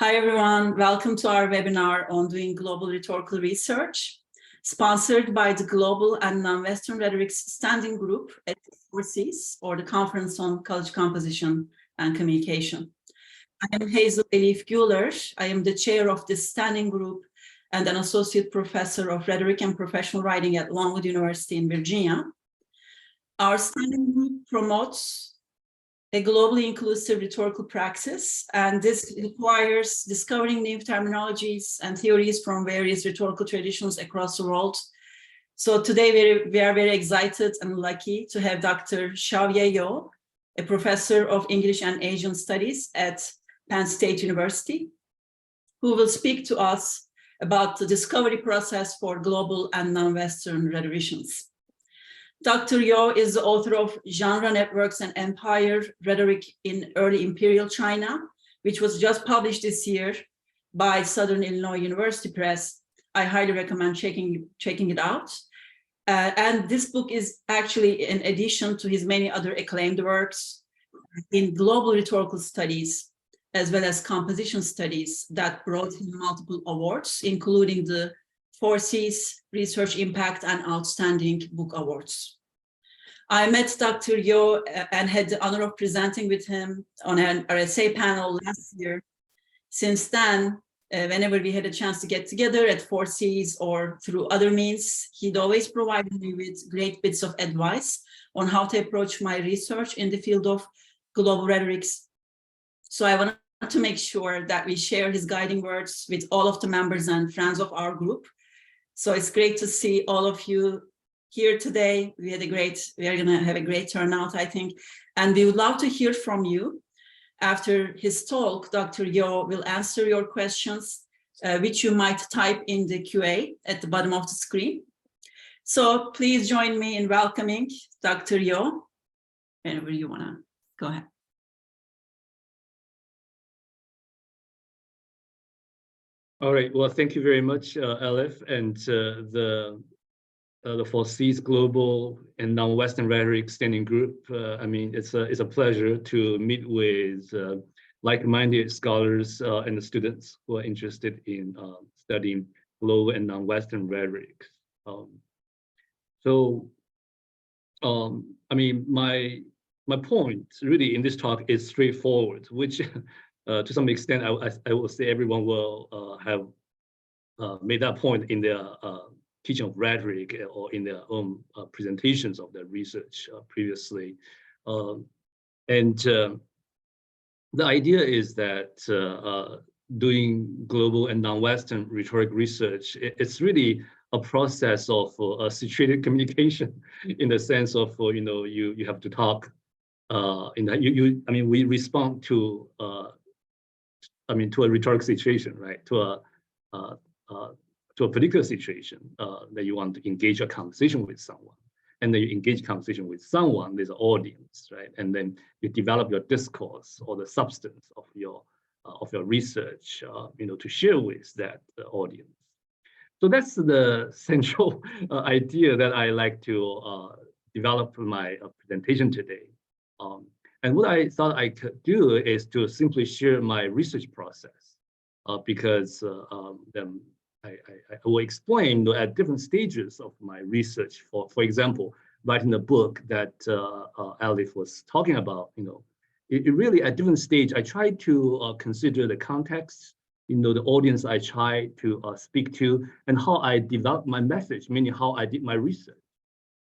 Hi, everyone. Welcome to our webinar on doing global rhetorical research, sponsored by the Global and Non-Western Rhetorics Standing Group at CCCC, or the Conference on College Composition and Communication. I am Hazel Elif Guler. I am the chair of this standing group and an associate professor of rhetoric and professional writing at Longwood University in Virginia. Our standing group promotes a globally inclusive rhetorical praxis, and this requires discovering new terminologies and theories from various rhetorical traditions across the world. So today we are very excited and lucky to have Dr. Xiaoye You, a professor of English and Asian Studies at Penn State University, who will speak to us about the discovery process for global and non-Western rhetoricians. Dr. You is the author of Genre Networks and Empire, Rhetoric in Early Imperial China, which was just published this year by Southern Illinois University Press. I highly recommend checking it out. And this book is actually in addition to his many other acclaimed works in global rhetorical studies, as well as composition studies that brought him multiple awards, including the 4Cs, Research Impact, and Outstanding Book Awards. I met Dr. You and had the honor of presenting with him on an RSA panel last year. Since then, whenever we had a chance to get together at 4Cs or through other means, he'd always provided me with great bits of advice on how to approach my research in the field of global rhetorics. So I wanted to make sure that we share his guiding words with all of the members and friends of our group. So it's great to see all of you here today. We are going to have a great turnout, I think. And we would love to hear from you. After his talk, Dr. You will answer your questions, which you might type in the QA at the bottom of the screen. So please join me in welcoming Dr. You, whenever you want to go ahead. All right. Well, thank you very much, Elif, and the 4Cs Global and Non-Western Rhetoric Standing Group. I mean, it's a pleasure to meet with like-minded scholars and the students who are interested in studying global and non-Western rhetoric. I mean, my point really in this talk is straightforward, which to some extent, I will say everyone will have made that point in their teaching of rhetoric or in their own presentations of their research previously. The idea is that doing global and non-Western rhetoric research, it's really a process of situated communication in the sense of, you have to talk, I mean, we respond to, to a rhetoric situation, right? To a particular situation that you want to engage a conversation with someone, and then you engage conversation with someone, there's an audience, right? And then you develop your discourse or the substance of your research, to share with that audience. So that's the central idea that I like to develop in my presentation today. And what I thought I could do is to simply share my research process, because I will explain at different stages of my research. For example, writing the book that Elif was talking about, it really at different stage, I try to consider the context, the audience I try to speak to, and how I develop my message, meaning how I did my research,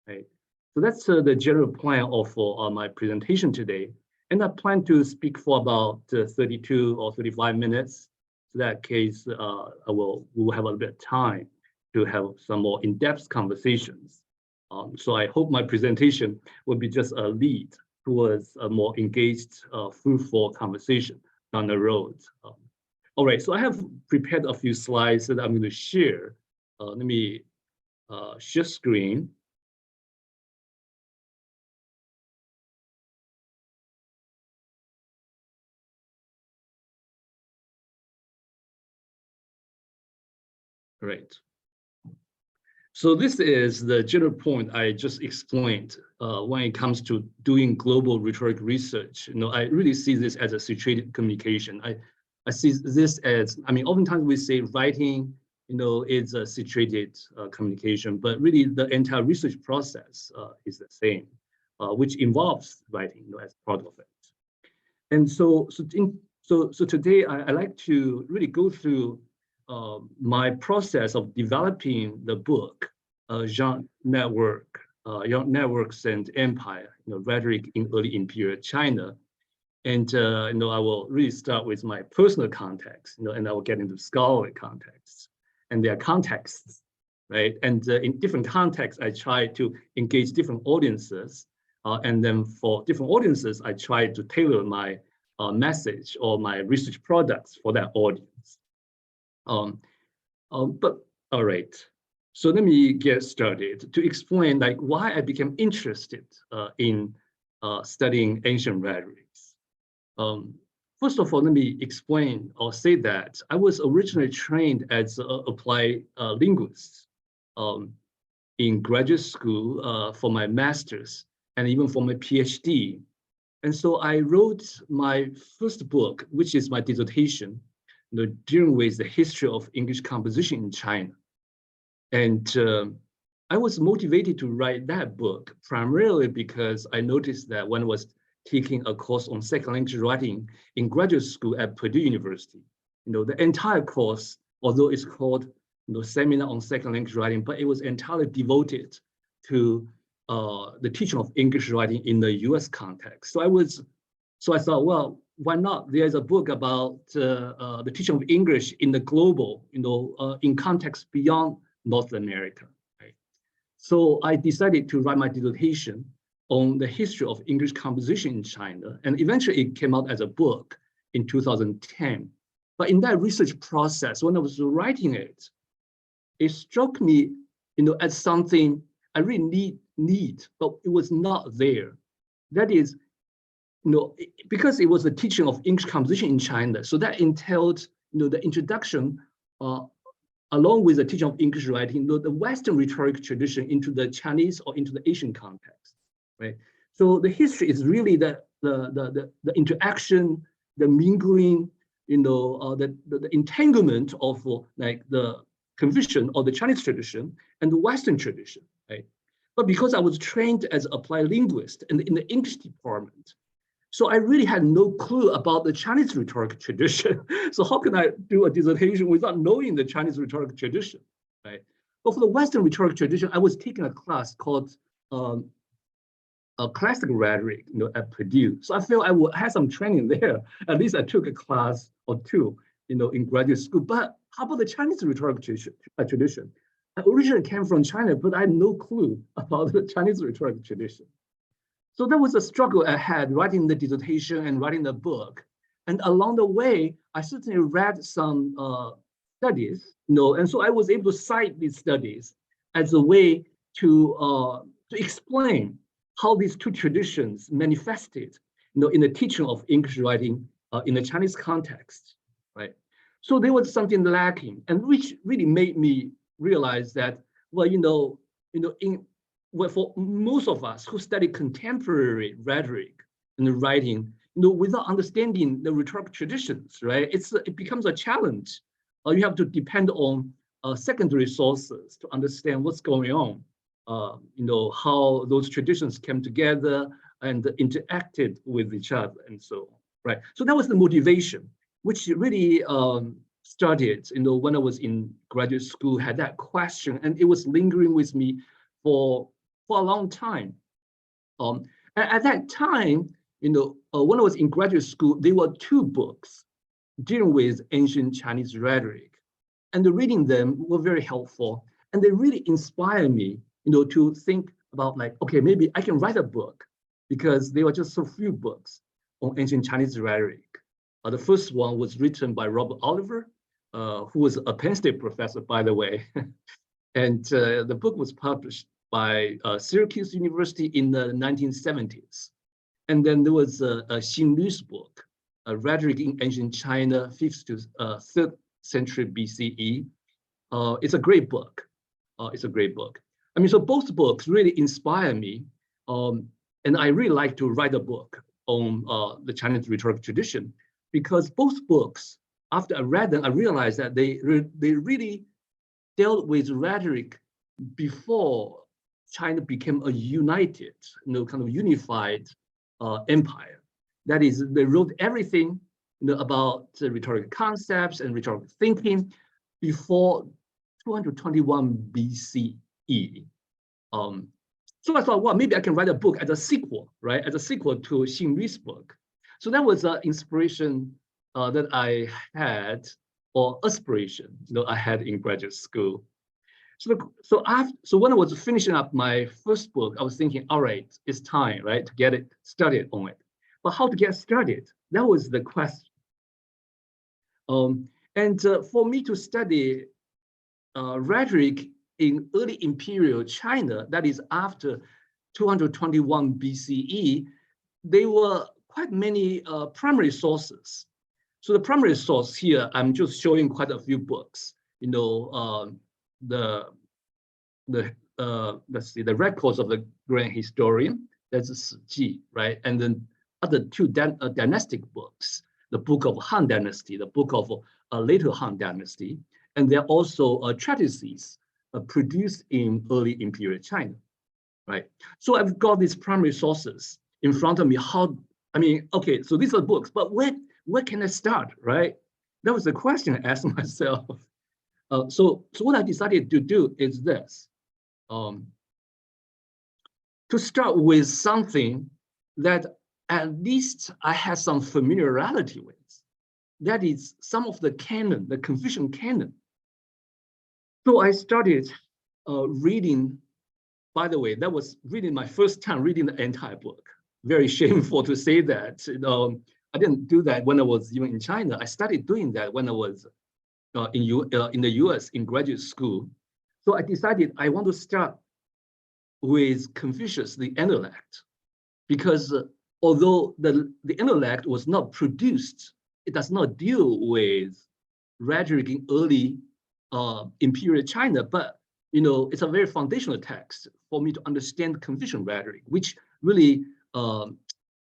right? So that's the general plan of my presentation today. And I plan to speak for about 32 or 35 minutes. In that case, we will have a little bit of time to have some more in-depth conversations. So I hope my presentation will be just a lead towards a more engaged, fruitful conversation down the road. All right, so I have prepared a few slides that I'm going to share. Let me share screen. Right. So this is the general point I just explained when it comes to doing global rhetoric research. I really see this as a situated communication. I I see this as, I mean, oftentimes we say writing, is a situated communication, but really the entire research process is the same, which involves writing, as part of it. And so today I like to really go through my process of developing the book, Young Networks and Empire, Rhetoric in Early Imperial China. And I will really start with my personal context, and I will get into scholarly contexts, and their contexts, right? And in different contexts, I try to engage different audiences, and then for different audiences, I try to tailor my message or my research products for that audience. But all right, so let me get started to explain like why I became interested in studying ancient rhetorics. First of all, let me explain or say that I was originally trained as an applied linguist in graduate school for my master's and even for my PhD. And so I wrote my first book, which is my dissertation, dealing with the history of English composition in China. And I was motivated to write that book primarily because I noticed that when I was taking a course on second language writing in graduate school at Purdue University, the entire course, although it's called Seminar on Second Language Writing, but it was entirely devoted to the teaching of English writing in the US context. So I thought, well, why not? There's a book about the teaching of English in the global, in context beyond North America, right? So I decided to write my dissertation on the history of English composition in China, and eventually it came out as a book in 2010. But in that research process, when I was writing it, it struck me, as something I really need, but it was not there. That is, because it was the teaching of English composition in China, so that entailed, the introduction, along with the teaching of English writing, the Western rhetoric tradition into the Chinese or into the Asian context, right? So the history is really the interaction, the mingling, the entanglement of like the confusion of the Chinese tradition and the Western tradition, right? But because I was trained as an applied linguist and in the English department, so I really had no clue about the Chinese rhetoric tradition. So how can I do a dissertation without knowing the Chinese rhetoric tradition, right? But for the Western rhetoric tradition, I was taking a class called classical rhetoric, at Purdue. So I feel I would have some training there. At least I took a class or two, in graduate school. But how about the Chinese rhetoric tradition? I originally came from China, but I had no clue about the Chinese rhetoric tradition. So there was a struggle I had writing the dissertation and writing the book. And along the way, I certainly read some studies, and so I was able to cite these studies as a way to explain how these two traditions manifested, in the teaching of English writing in the Chinese context, right? So there was something lacking, and which really made me realize that, well, for most of us who study contemporary rhetoric and writing, without understanding the rhetoric traditions, right? It becomes a challenge. You have to depend on secondary sources to understand what's going on. How those traditions came together and interacted with each other and so on, right? So that was the motivation, which really started, when I was in graduate school, had that question, and it was lingering with me for a long time. At that time, when I was in graduate school, there were two books dealing with ancient Chinese rhetoric, and reading them were very helpful, and they really inspired me, to think about like, okay, maybe I can write a book, because there were just so few books on ancient Chinese rhetoric. The first one was written by Robert Oliver, who was a Penn State professor, by the way. And the book was published by Syracuse University in the 1970s. And then there was Xin Lu's book, Rhetoric in Ancient China, 5th to 3rd century BCE. It's a great book. It's a great book. I mean, so both books really inspire me. And I really like to write a book on the Chinese rhetoric tradition, because both books after I read them, I realized that they really dealt with rhetoric before China became a united, kind of unified empire. That is, they wrote everything about rhetorical concepts and rhetorical thinking before 221 BCE. So I thought, well, maybe I can write a book as a sequel, right? As a sequel to Xiaoye Yu's book. So that was an inspiration that I had, or aspiration, I had in graduate school. So when I was finishing up my first book, I was thinking, all right, it's time, right, to get it started on it. But how to get started? That was the question. For me to study rhetoric in early imperial China, that is after 221 BCE, there were quite many primary sources. So the primary source here, I'm just showing quite a few books. Let's see, the records of the grand historian, that's Ji, right? And then other two dynastic books, the book of Han Dynasty, the book of later Han Dynasty, and there are also treatises produced in early imperial China, right? So I've got these primary sources in front of me. Okay, so these are books, but where can I start, right? That was the question I asked myself. So what I decided to do is this, to start with something that at least I had some familiarity with. That is some of the canon, the Confucian canon. So I started reading, by the way, that was really my first time reading the entire book. Very shameful to say that. I didn't do that when I was even in China. I started doing that when I was in the US in graduate school. So I decided I want to start with Confucius, the intellect, because although the intellect was not produced, it does not deal with rhetoric in early imperial China, but it's a very foundational text for me to understand Confucian rhetoric, which really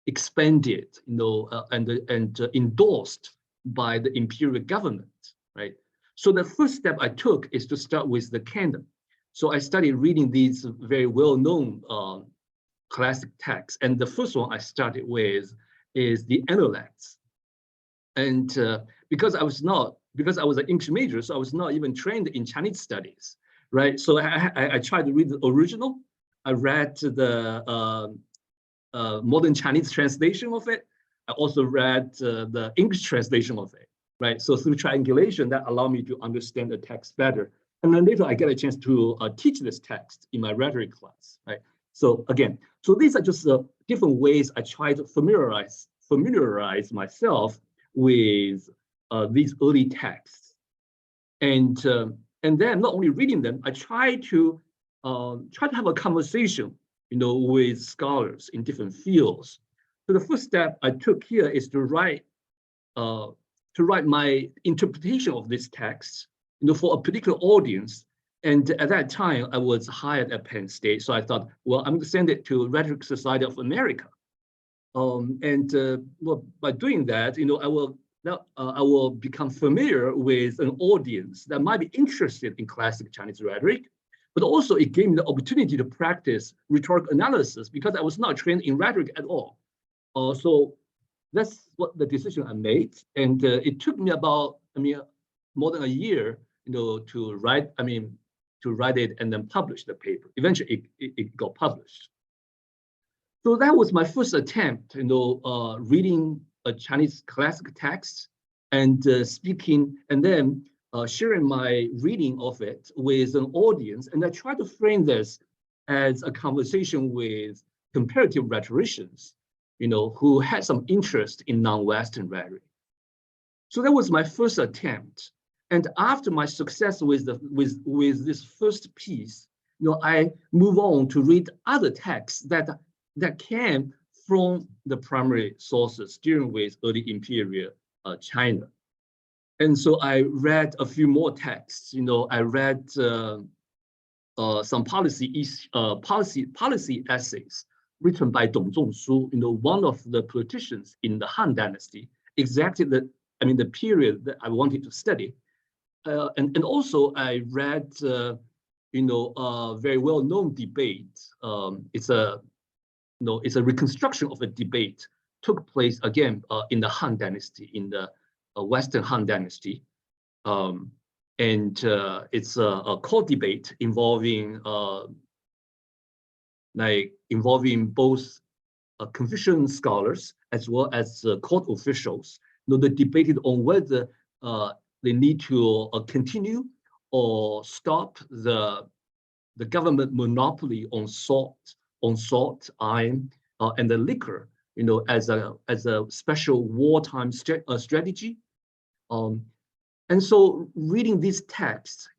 expanded, and endorsed by the imperial government, right? So the first step I took is to start with the canon. So I started reading these very well-known classic texts, and the first one I started with is the Analects. And because I was an English major, so I was not even trained in Chinese studies, right? So I tried to read the original. I read the modern Chinese translation of it. I also read the English translation of it, right? So through triangulation, that allowed me to understand the text better. And then later I get a chance to teach this text in my rhetoric class, right? So again, so these are just different ways I try to familiarize myself with these early texts. And then not only reading them, I try to have a conversation, with scholars in different fields. So the first step I took here is to write my interpretation of this text, for a particular audience. And at that time, I was hired at Penn State, so I thought, well, I'm going to send it to Rhetoric Society of America. Well, by doing that, I will become familiar with an audience that might be interested in classic Chinese rhetoric, but also it gave me the opportunity to practice rhetorical analysis because I was not trained in rhetoric at all. So that's what the decision I made, and it took me about, more than a year, to write it and then publish the paper. Eventually, it got published. So that was my first attempt, reading a Chinese classic text and speaking, and then sharing my reading of it with an audience. And I try to frame this as a conversation with comparative rhetoricians, who had some interest in non-Western rhetoric. So that was my first attempt. And after my success with this first piece, I move on to read other texts that came from the primary sources dealing with early imperial China. And so I read a few more texts. I read some policy essays written by Dong Zhongshu, one of the politicians in the Han Dynasty, exactly the period that I wanted to study. And also I read, a very well-known debate. It's a reconstruction of a debate took place again in the Han Dynasty, in the Western Han Dynasty. And it's a court debate involving both Confucian scholars as well as court officials. They debated on whether they need to continue or stop the government monopoly on salt, iron, and the liquor, as a special wartime strategy. And so reading these texts,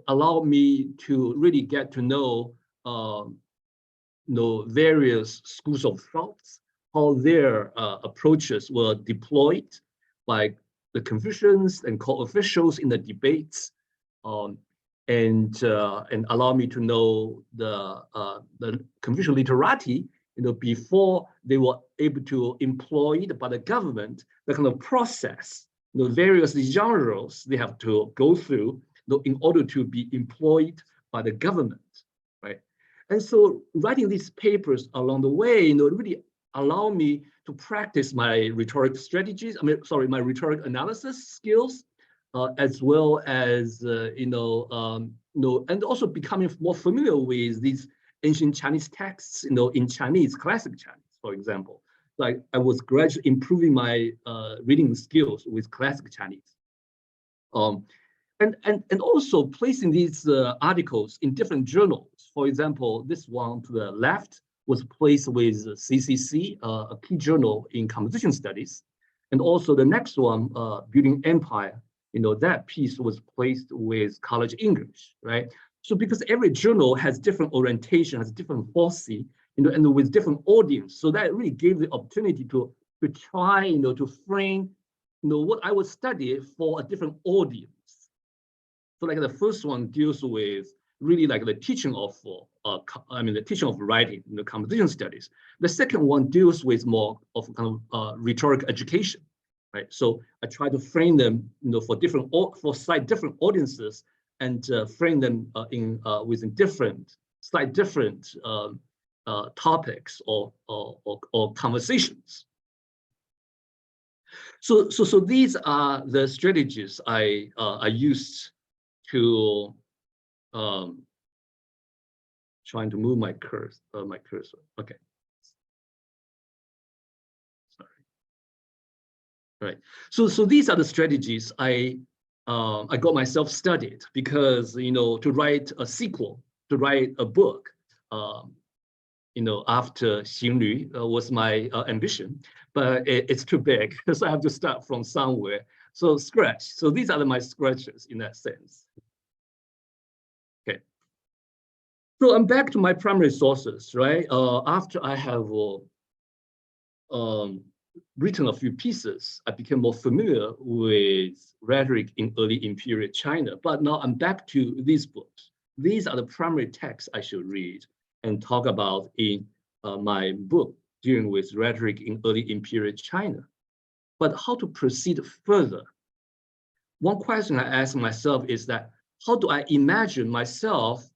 allowed me to really get to know, various schools of thoughts, how their approaches were deployed by the Confucians and court officials in the debates, and allow me to know the Confucian literati, before they were able to employed by the government, the kind of process, various genres they have to go through, in order to be employed by the government, right? And so writing these papers along the way, really allow me to practice my rhetoric strategies. My rhetoric analysis skills, as well as and also becoming more familiar with these ancient Chinese texts, in Chinese, classic Chinese, for example. Like I was gradually improving my reading skills with classic Chinese, and also placing these articles in different journals. For example, this one to the left was placed with CCCC, a key journal in composition studies, and also the next one, Building Empire. That piece was placed with College English, right? So because every journal has different orientation, has different policy, and with different audience. So that really gave the opportunity to try, to frame, what I would study for a different audience. So like the first one deals with really like the teaching of, the teaching of writing, composition studies. The second one deals with more of kind of rhetoric education, right? So I try to frame them, for slightly different audiences, and frame them within slightly different topics or conversations. So these are the strategies I used to trying to move my cursor. Okay. Sorry. All right. So these are the strategies I got myself studied, because to write a sequel, to write a book, after Xiaoye You was my ambition, but it's too big, so I have to start from somewhere. So scratch. So these are my scratches in that sense. Okay. So I'm back to my primary sources, right? After I have written a few pieces, I became more familiar with rhetoric in early imperial China. But now I'm back to these books. These are the primary texts I should read and talk about in my book dealing with rhetoric in early imperial China. But how to proceed further? One question I ask myself is that, how do I imagine myself,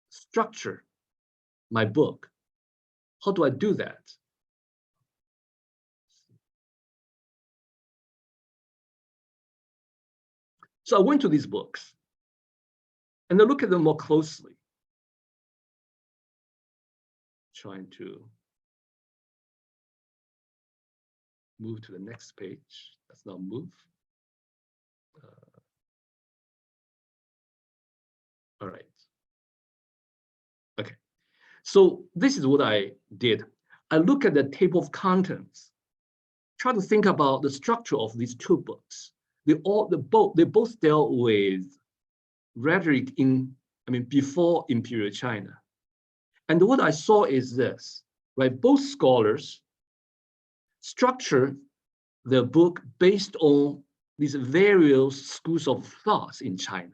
structure my book? How do I do that? So I went to these books and I look at them more closely. Trying to move to the next page. Let's not move. All right. Okay. So this is what I did. I look at the table of contents, try to think about the structure of these two books. They both dealt with rhetoric before Imperial China. And what I saw is this, right? Both scholars structure their book based on these various schools of thoughts in China.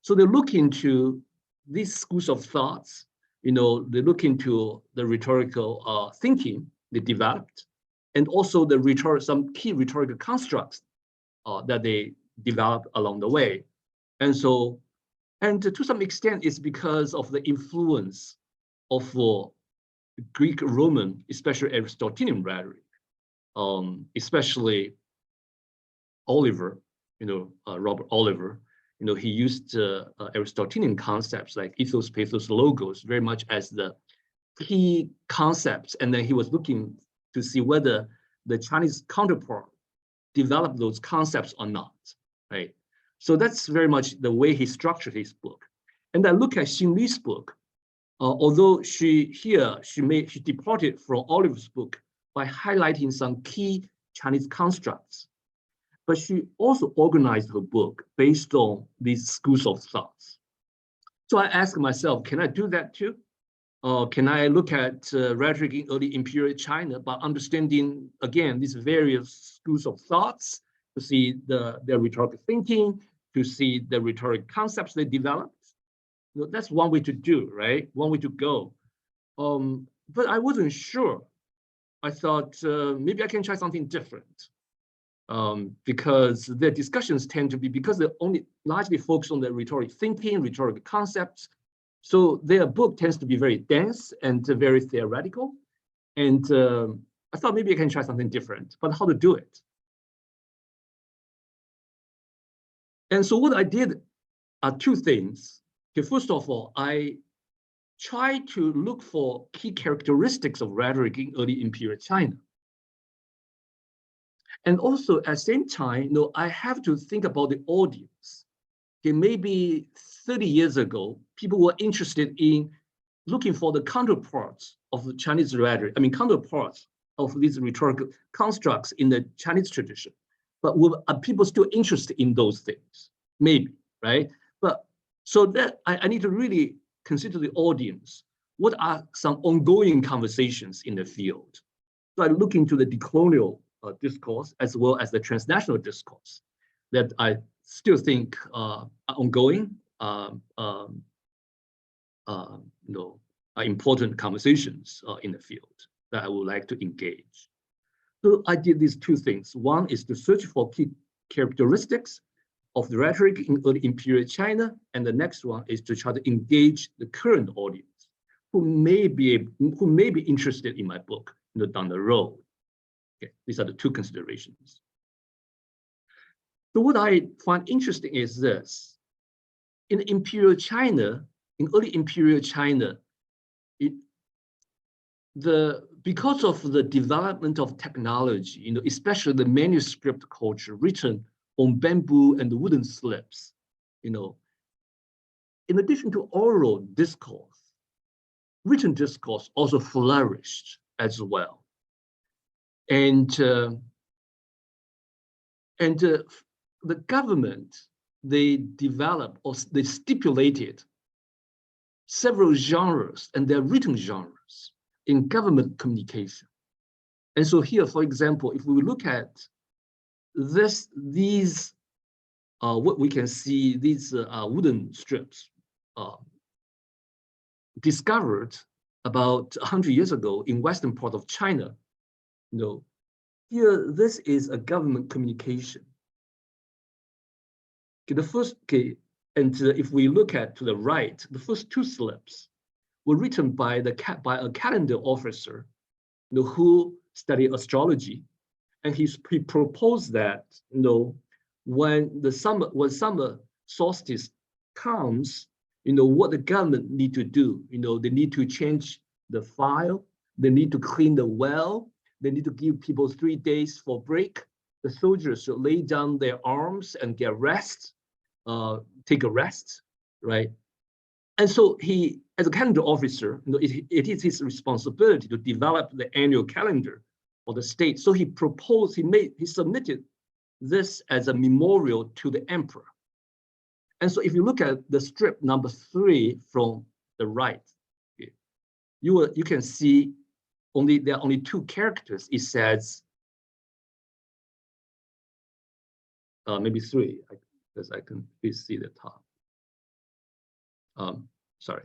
So they look into these schools of thoughts, they look into the rhetorical thinking they developed, and also the some key rhetorical constructs that they developed along the way. And so, and to some extent, it's because of the influence of Greek Roman, especially Aristotelian rhetoric, especially Oliver, Robert Oliver. He used Aristotelian concepts like ethos, pathos, logos very much as the key concepts, and then he was looking to see whether the Chinese counterpart developed those concepts or not, right? So that's very much the way he structured his book. And I look at Xin Li's book, although she departed from Oliver's book by highlighting some key Chinese constructs, but she also organized her book based on these schools of thoughts. So I asked myself, can I do that too? Can I look at rhetoric in early imperial China by understanding, again, these various schools of thoughts, to see their rhetorical thinking, to see the rhetoric concepts they developed? That's one way to do, right? One way to go. But I wasn't sure. I thought maybe I can try something different. Because their discussions tend to be, because they only largely focus on the rhetoric thinking, rhetorical concepts, so their book tends to be very dense and very theoretical. And I thought maybe I can try something different, but how to do it? And so what I did are two things. Okay, first of all, I tried to look for key characteristics of rhetoric in early imperial China. And also at the same time, I have to think about the audience. Okay, maybe 30 years ago, people were interested in looking for the counterparts of the Chinese rhetoric, counterparts of these rhetorical constructs in the Chinese tradition. But are people still interested in those things? Maybe, right? But so that I need to really consider the audience. What are some ongoing conversations in the field? So I look into the decolonial discourse as well as the transnational discourse that I still think are ongoing, are important conversations in the field that I would like to engage. So I did these two things. One is to search for key characteristics of the rhetoric in early imperial China, and the next one is to try to engage the current audience who may be interested in my book down the road. Okay, these are the two considerations. So what I find interesting is this: in imperial China, in early imperial China, because of the development of technology, especially the manuscript culture written on bamboo and wooden slips, in addition to oral discourse, written discourse also flourished as well. And the government, they developed or they stipulated several genres, and they're written genres in government communication. And so here, for example, if we look at these what we can see, these wooden strips discovered about 100 years ago in western part of China. Here, this is a government communication. Okay, and if we look at to the right, the first two slips were written by a calendar officer, who studied astrology, and he proposed that when summer solstice comes, what the government need to do. They need to change the file, they need to clean the well, they need to give people 3 days for break. The soldiers should lay down their arms and get rest, take a rest, right? And so he, as a calendar officer, it is his responsibility to develop the annual calendar for the state. So he submitted this as a memorial to the emperor. And so if you look at the strip number 3 from the right, you can see there are only 2 characters. It says, maybe 3, because I can see the top. Sorry.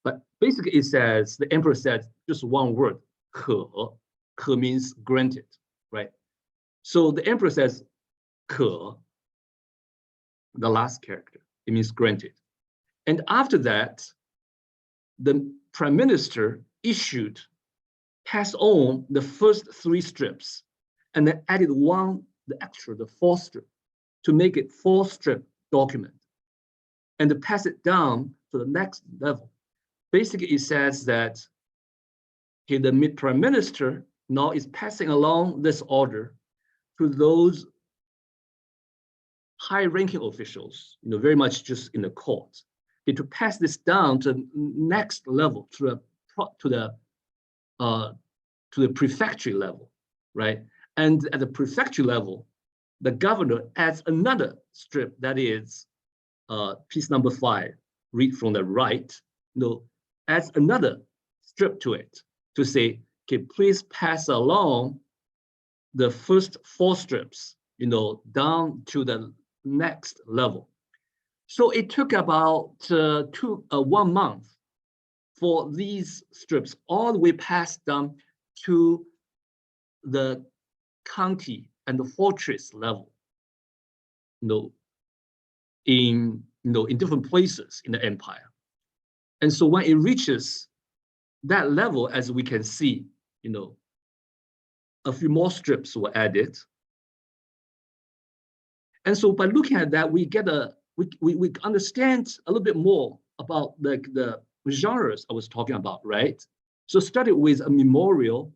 But basically it says, the emperor said just one word, 可. Ke means granted, right? So the emperor says Ke, the last character, it means granted. And after that, the prime minister passed on the first 3 strips, and then added the extra, the 4th strip, to make it 4-strip document, and to pass it down to the next level. Basically, it says that the prime minister now is passing along this order to those high-ranking officials, very much just in the court, to pass this down to the next level, to the prefecture level, right? And at the prefecture level, the governor adds another strip, that is piece number 5, read from the right, adds another strip to it to say, okay, please pass along the first 4 strips, down to the next level. So it took about 1 month for these strips all the way passed down to the county and the fortress level, in different places in the empire. And so when it reaches that level, as we can see, a few more strips were added. And so by looking at that, we understand a little bit more about the genres I was talking about, right? So started with a memorial.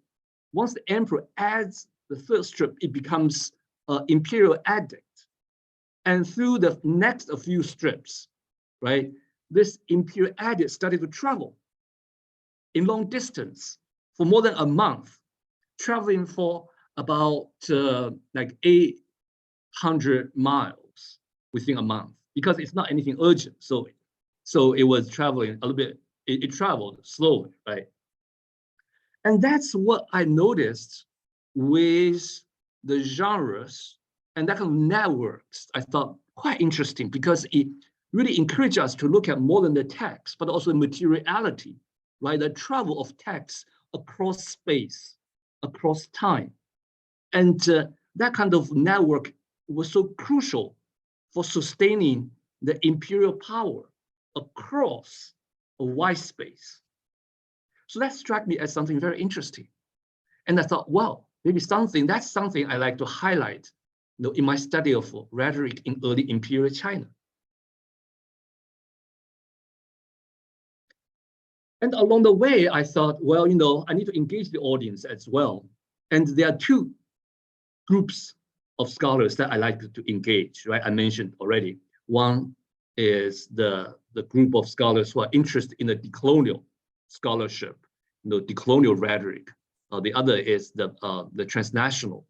Once the emperor adds the 3rd strip, it becomes an imperial edict. And through the next few strips, right, this imperial edict started to travel in long distance for more than a month, traveling for about like 800 miles within a month, because it's not anything urgent. So it was traveling a little bit, it traveled slowly, right? And that's what I noticed with the genres and that kind of networks. I thought quite interesting, because it really encouraged us to look at more than the text, but also the materiality, right? The travel of text across space, across time. And that kind of network was so crucial for sustaining the imperial power across a wide space. So that struck me as something very interesting. And I thought, well, maybe that's something I like to highlight, in my study of rhetoric in early Imperial China. And along the way, I thought, well, I need to engage the audience as well. And there are 2 groups of scholars that I like to engage, right? I mentioned already. One is the group of scholars who are interested in the decolonial scholarship, decolonial rhetoric. The other is the transnational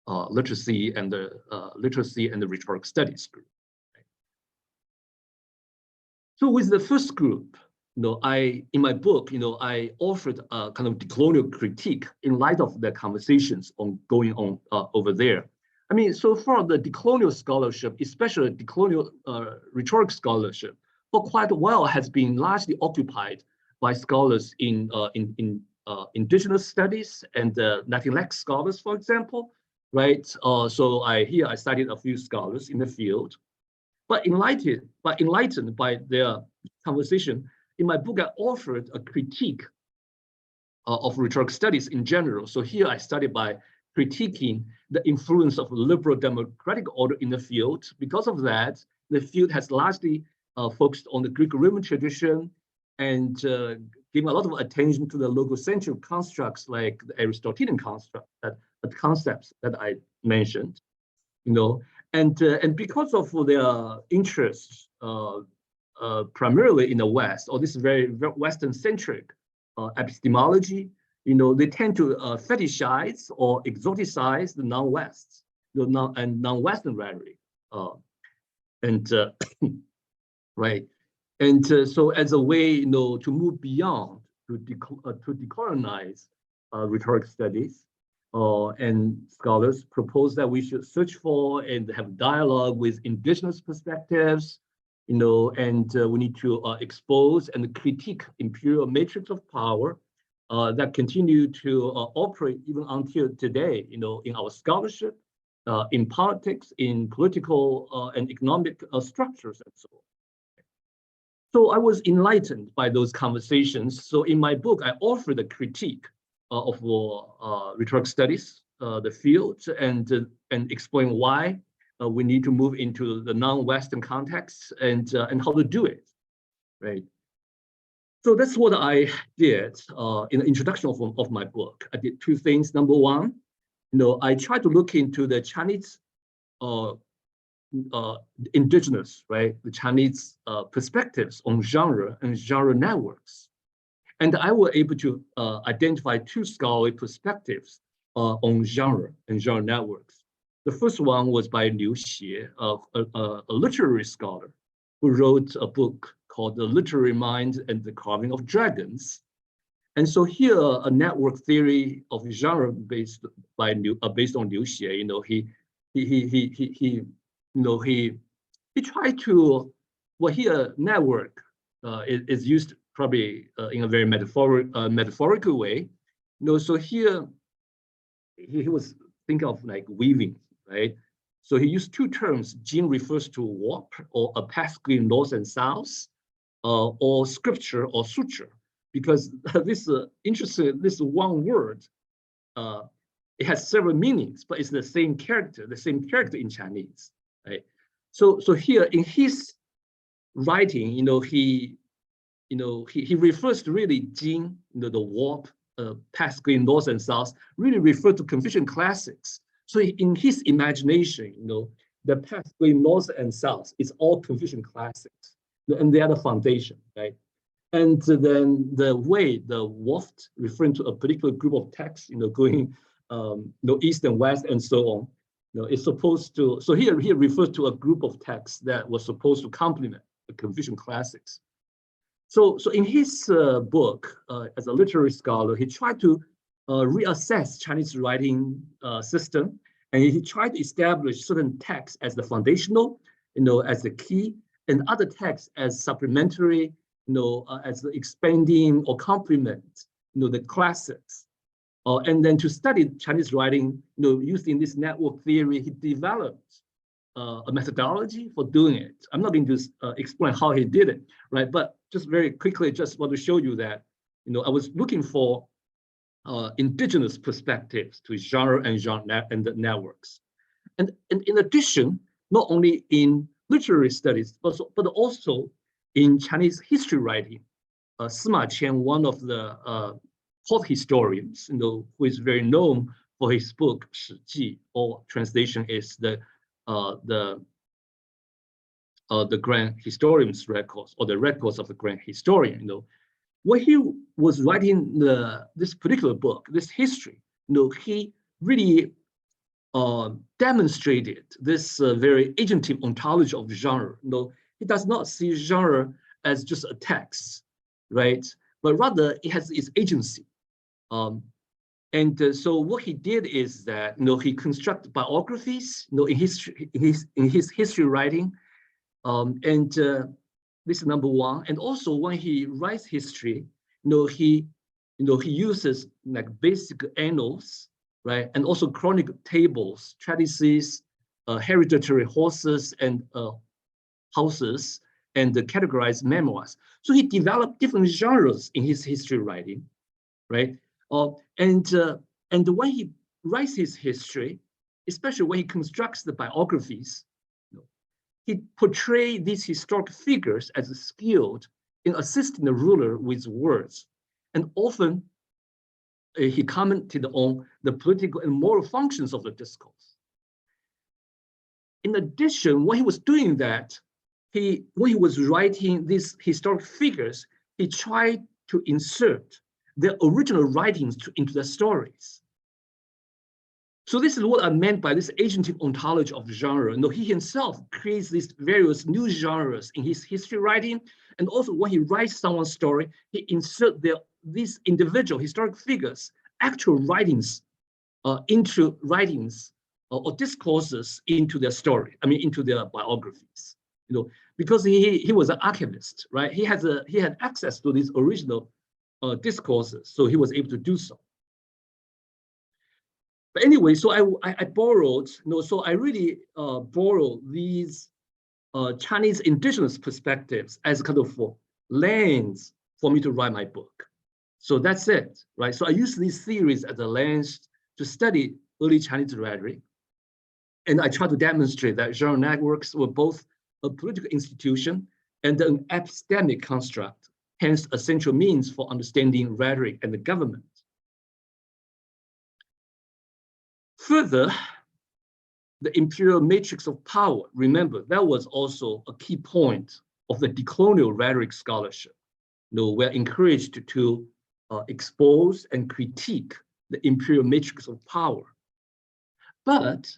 literacy and the rhetoric studies group. Right? So with the first group, in my book, I offered a kind of decolonial critique in light of the conversations going on over there. I mean, so far the decolonial scholarship, especially decolonial rhetoric scholarship, for quite a while has been largely occupied by scholars in indigenous studies and Latinx scholars, for example, right? So I cited a few scholars in the field, but enlightened by their conversation. In my book, I offered a critique of rhetoric studies in general. So here I started by critiquing the influence of liberal democratic order in the field. Because of that, the field has largely focused on the Greek-Roman tradition and giving a lot of attention to the logocentric constructs like the Aristotelian concepts that I mentioned, and because of their interests primarily in the West, or this very Western-centric epistemology, they tend to fetishize or exoticize the non-West, and non-Western rhetoric, right. And so as a way, to move beyond, to decolonize rhetoric studies, and scholars propose that we should search for and have dialogue with indigenous perspectives, and we need to expose and critique imperial matrix of power that continue to operate even until today, in our scholarship, in politics, in political and economic structures, and so on. So I was enlightened by those conversations. So in my book, I offered a critique of rhetoric studies, the field, and explain why we need to move into the non-Western context and how to do it, right? So that's what I did in the introduction of my book. I did two things. Number one, I tried to look into the Chinese indigenous, right, the Chinese perspectives on genre and genre networks. And I was able to identify two scholarly perspectives on genre and genre networks. The first one was by Liu Xie, a literary scholar who wrote a book called The Literary Mind and the Carving of Dragons. And so here, a network theory of genre based on Liu Xie, he tried to, well, here network is used probably in a very metaphorical way. So here he was thinking of like weaving, right? So he used two terms. Jing refers to warp or a path between north and south, or scripture or suture, because this interesting, this one word, it has several meanings, but it's the same character in Chinese, right? So here in his writing, he refers to really Jing, the warp, path between north and south, really refer to Confucian classics. So in his imagination, the path between north and south is all Confucian classics, and they are the foundation, right? And then the way the waft, referring to a particular group of texts, going east and west and so on, it's supposed to. So here he refers to a group of texts that was supposed to complement the Confucian classics. So in his book, as a literary scholar, he tried to reassess Chinese writing system, and he tried to establish certain texts as the foundational, as the key, and other texts as supplementary, as the expanding or complement, the classics. And then to study Chinese writing, using this network theory, he developed a methodology for doing it. I'm not going to explain how he did it, right? But just very quickly, just want to show you that, I was looking for indigenous perspectives to genre and the networks. And in addition, not only in literary studies, but also in Chinese history writing. Sima Qian, one of the court historians, who is very known for his book Shi Ji, or translation is the grand historian's records, or the records of the grand historian. When he was writing this particular book, this history, he really demonstrated this very agentive ontology of genre. He does not see genre as just a text, right? But rather it has its agency. So what he did is that he constructed biographies in his history writing, this is number one. And also when he writes history, he uses like basic annals, right, and also chronic tables, treatises, hereditary horses and houses, and categorized memoirs. So he developed different genres in his history writing, right? And when he writes his history, especially when he constructs the biographies, he portrays these historic figures as skilled in assisting the ruler with words, and often he commented on the political and moral functions of the discourse. In addition, when he was doing that, when he was writing these historic figures, he tried to insert their original writings into the stories. So this is what I meant by this agentive ontology of genre. He himself creates these various new genres in his history writing, and also when he writes someone's story, he inserts these individual historic figures, actual writings, into writings or discourses into their story. I mean, into their biographies. Because he was an archivist, right? He had access to these original discourses, so he was able to do so. But anyway, so I borrowed, so I really borrowed these Chinese indigenous perspectives as kind of lens for me to write my book. So that's it, right? So I use these theories as a lens to study early Chinese rhetoric. And I try to demonstrate that genre networks were both a political institution and an epistemic construct, hence a central means for understanding rhetoric and the government. Further, the imperial matrix of power, remember, that was also a key point of the decolonial rhetoric scholarship. We're encouraged to expose and critique the imperial matrix of power. But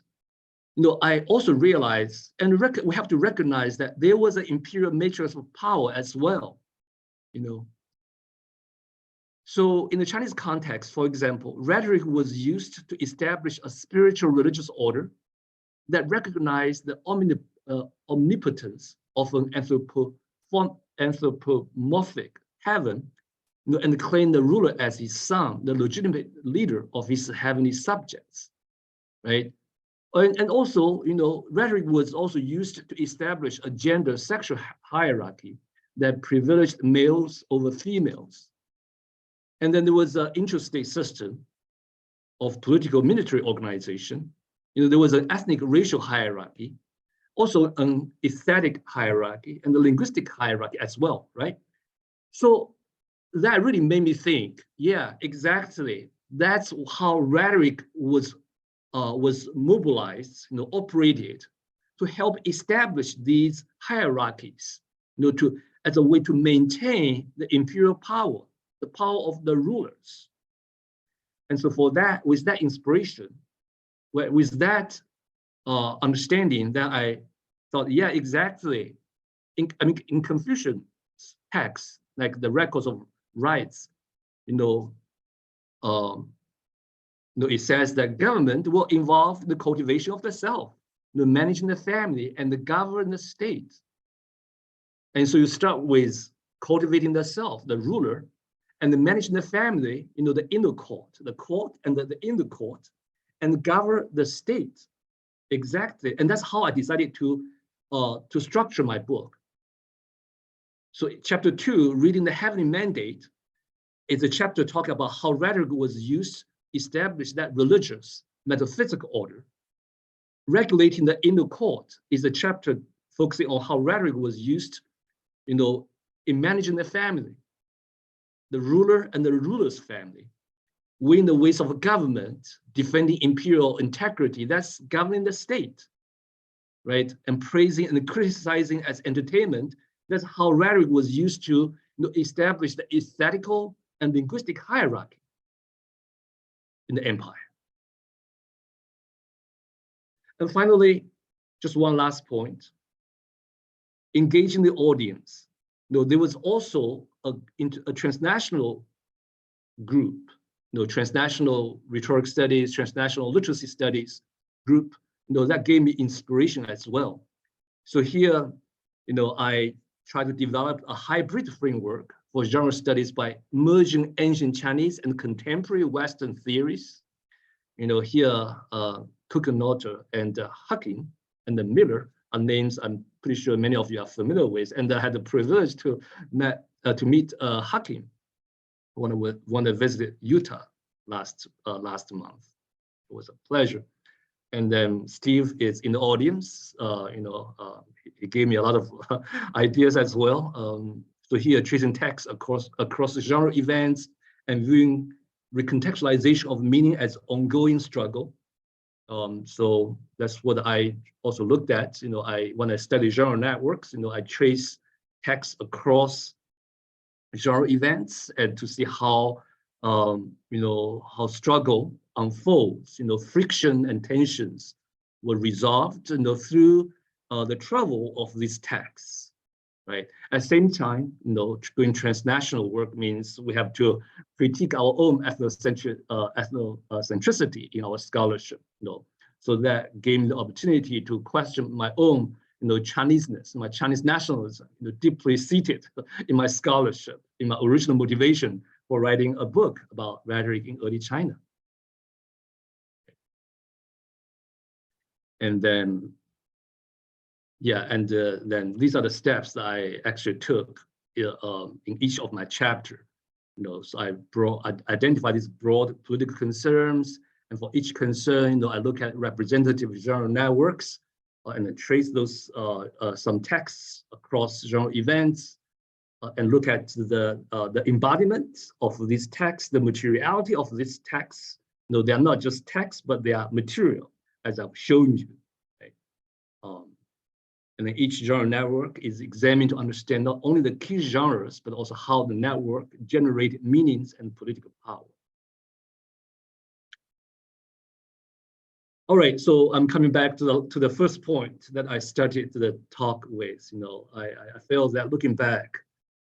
I also realize, and we have to recognize that there was an imperial matrix of power as well. So in the Chinese context, for example, rhetoric was used to establish a spiritual religious order that recognized the omnipotence of an anthropomorphic heaven, and claimed the ruler as his son, the legitimate leader of his heavenly subjects, right? And also, rhetoric was also used to establish a gender sexual hierarchy that privileged males over females. And then there was an interstate system of political military organization. There was an ethnic racial hierarchy, also an aesthetic hierarchy, and the linguistic hierarchy as well, right? So that really made me think, yeah, exactly. That's how rhetoric was mobilized, operated to help establish these hierarchies, as a way to maintain the imperial power, the power of the rulers. And so for that, with that inspiration, with that understanding, that I thought, yeah, exactly. In Confucian texts, like the records of rights, it says that government will involve the cultivation of the self, managing the family and the govern the state. And so you start with cultivating the self, the ruler, and the managing the family, the inner court, the court and the inner court, and govern the state. Exactly. And that's how I decided to structure my book. So chapter 2, reading the heavenly mandate, is a chapter talking about how rhetoric was used to establish that religious metaphysical order. Regulating the inner court is a chapter focusing on how rhetoric was used, in managing the family, the ruler and the ruler's family, winning the ways of government, defending imperial integrity, that's governing the state, right? And praising and criticizing as entertainment, that's how rhetoric was used to establish the aesthetical and linguistic hierarchy in the empire. And finally, just one last point, engaging the audience. There was also a transnational group, transnational rhetoric studies, transnational literacy studies group, that gave me inspiration as well. So here, I try to develop a hybrid framework for genre studies by merging ancient Chinese and contemporary Western theories. Here, Kukenauter and Hucking and the Miller are names I'm pretty sure many of you are familiar with. And I had the privilege to meet Hucking when I visited Utah last month. It was a pleasure. And then Steve is in the audience. He gave me a lot of ideas as well. So here, tracing text across the genre events and viewing recontextualization of meaning as ongoing struggle. So that's what I also looked at. When I study genre networks, I trace text across genre events and to see how how struggle unfolds, friction and tensions were resolved, through the travel of these texts, right? At the same time, doing transnational work means we have to critique our own ethnocentricity in our scholarship, so that gave me the opportunity to question my own, Chineseness, my Chinese nationalism, deeply seated in my scholarship, in my original motivation for writing a book about rhetoric in early China. And then, yeah, and then these are the steps that I actually took in each of my chapter. So I identify these broad political concerns, and for each concern, I look at representative genre networks and then trace those some texts across genre events, and look at the embodiment of these texts, the materiality of these texts. They are not just texts, but they are material, as I've shown you. Right? And then each genre network is examined to understand not only the key genres, but also how the network generated meanings and political power. All right, so I'm coming back to the first point that I started the talk with. I feel that looking back,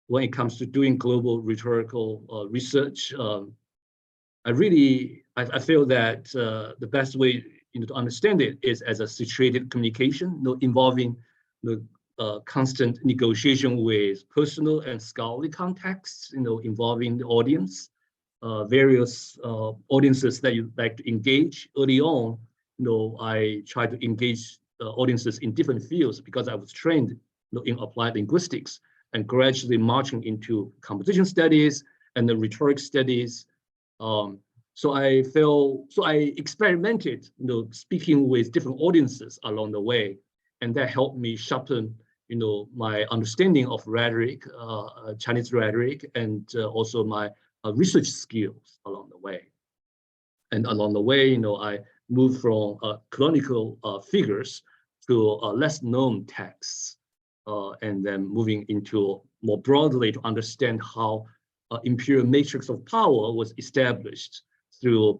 when it comes to doing global rhetorical research, I feel that the best way to understand it is as a situated communication, involving the constant negotiation with personal and scholarly contexts, involving the audience, various audiences that you like to engage early on. I try to engage audiences in different fields because I was trained in applied linguistics, and gradually marching into composition studies and the rhetoric studies. So I experimented, speaking with different audiences along the way, and that helped me sharpen, my understanding of rhetoric, Chinese rhetoric, and also my research skills along the way. And along the way, I moved from canonical figures to less known texts, and then moving into more broadly to understand how imperial matrix of power was established through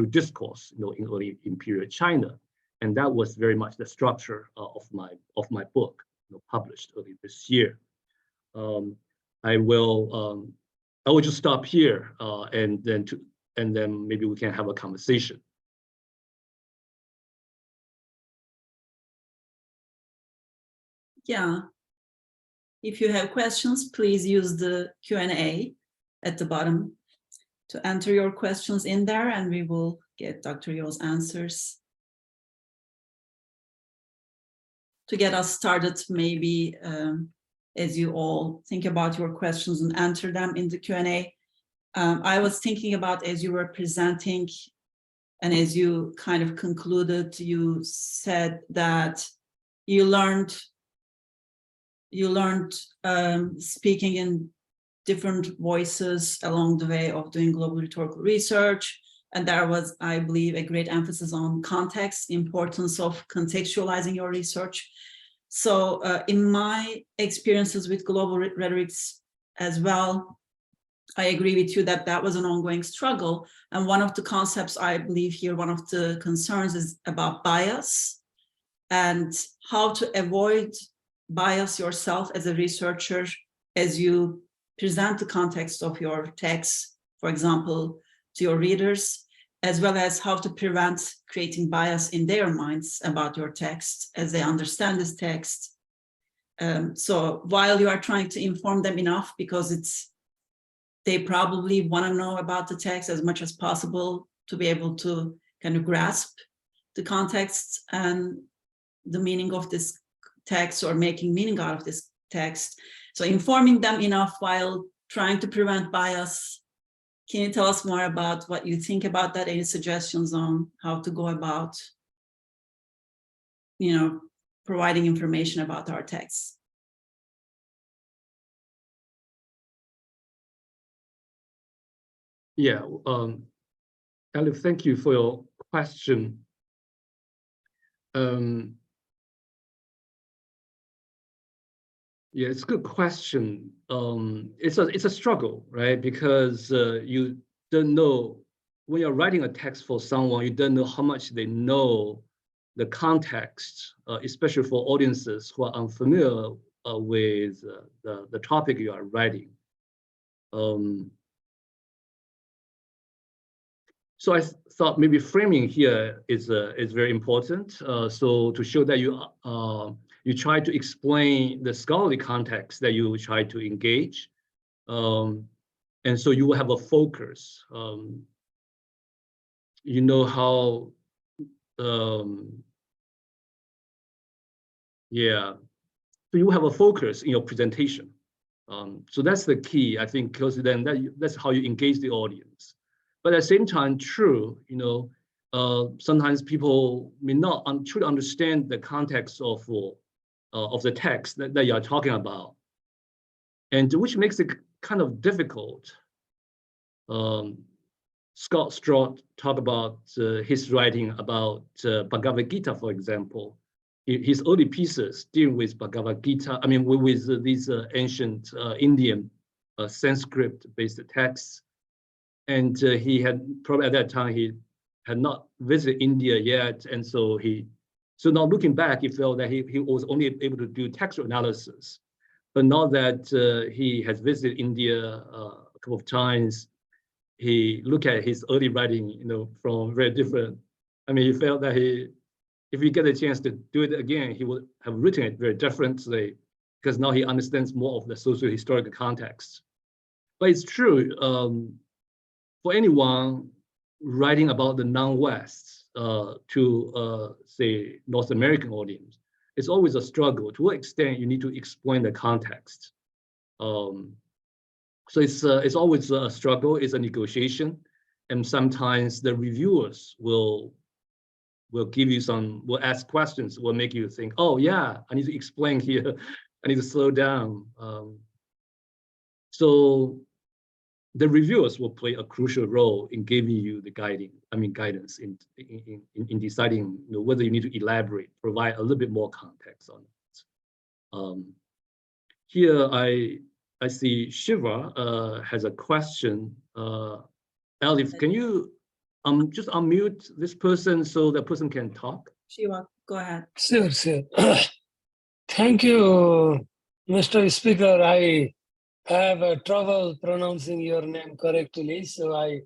discourse, in early imperial China. And that was very much the structure of my book, published early this year. I will just stop here, and then maybe we can have a conversation. Yeah. If you have questions, please use the Q&A at the bottom to enter your questions in there, and we will get Dr. You's answers. To get us started, maybe as you all think about your questions and enter them in the Q&A, I was thinking about, as you were presenting and as you kind of concluded, you said that you learned speaking in different voices along the way of doing global rhetorical research. And there was, I believe, a great emphasis on context, importance of contextualizing your research. So in my experiences with global rhetorics as well, I agree with you that that was an ongoing struggle. And one of the concepts I believe here, one of the concerns is about bias and how to avoid bias yourself as a researcher as you present the context of your text, for example, to your readers, as well as how to prevent creating bias in their minds about your text as they understand this text. So while you are trying to inform them enough, because they probably want to know about the text as much as possible to be able to kind of grasp the context and the meaning of this text, or making meaning out of this text. So informing them enough while trying to prevent bias. Can you tell us more about what you think about that? Any suggestions on how to go about, providing information about our texts? Yeah, Elif, thank you for your question. Yeah, it's a good question. It's a struggle, right? Because you don't know, when you're writing a text for someone, you don't know how much they know the context, especially for audiences who are unfamiliar with the topic you are writing. So I thought maybe framing here is very important. So to show that you try to explain the scholarly context that you try to engage, And so you will have a focus. You know how, yeah. So you have a focus in your presentation. So that's the key, I think, because then that's how you engage the audience. But at the same time, true, you know, sometimes people may not truly understand the context of the text that you are talking about, and which makes it kind of difficult. Scott Straub talked about his writing about Bhagavad Gita, for example. His early pieces deal with Bhagavad Gita, I mean, with these ancient Indian Sanskrit-based texts. And he had probably at that time, he had not visited India yet. And so now looking back, he felt that he was only able to do textual analysis. But now that he has visited India a couple of times, he looked at his early writing, you know, from very different. I mean, he felt that if he get a chance to do it again, he would have written it very differently because now he understands more of the socio-historical context. But it's true, for anyone writing about the non-West to, say, North American audience, it's always a struggle. To what extent you need to explain the context. So it's always a struggle, it's a negotiation. And sometimes the reviewers will give you will ask questions, will make you think, oh yeah, I need to explain here, I need to slow down. So the reviewers will play a crucial role in giving you the guidance in deciding, you know, whether you need to elaborate, provide a little bit more context on it. Here I see Shiva has a question. Elif, can you just unmute this person so the person can talk? Shiva, go ahead. Sure. Thank you, Mr. Speaker. I have trouble pronouncing your name correctly, so I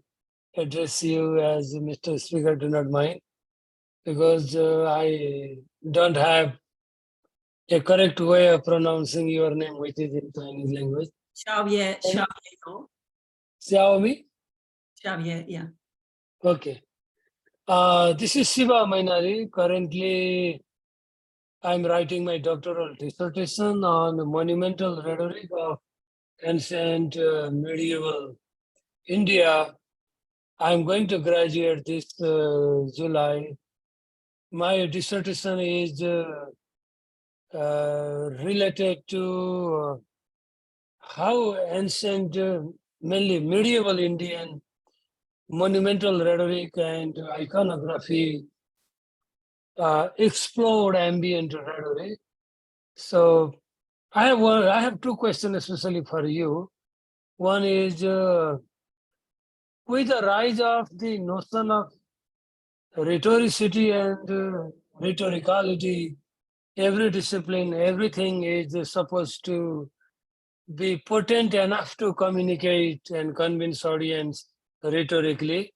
address you as Mr. Speaker, do not mind, because I don't have a correct way of pronouncing your name, which is in Chinese language. Xiaoye You. Xiaomi? Xiaoye, yeah. Okay. This is Shiva Mainari. Currently, I'm writing my doctoral dissertation on monumental rhetoric of ancient medieval India. I'm going to graduate this July. My dissertation is related to how ancient, mainly medieval Indian monumental rhetoric and iconography explored ambient rhetoric. So I have two questions especially for you. One is, with the rise of the notion of rhetoricity and rhetoricality, every discipline, everything is supposed to be potent enough to communicate and convince audience rhetorically.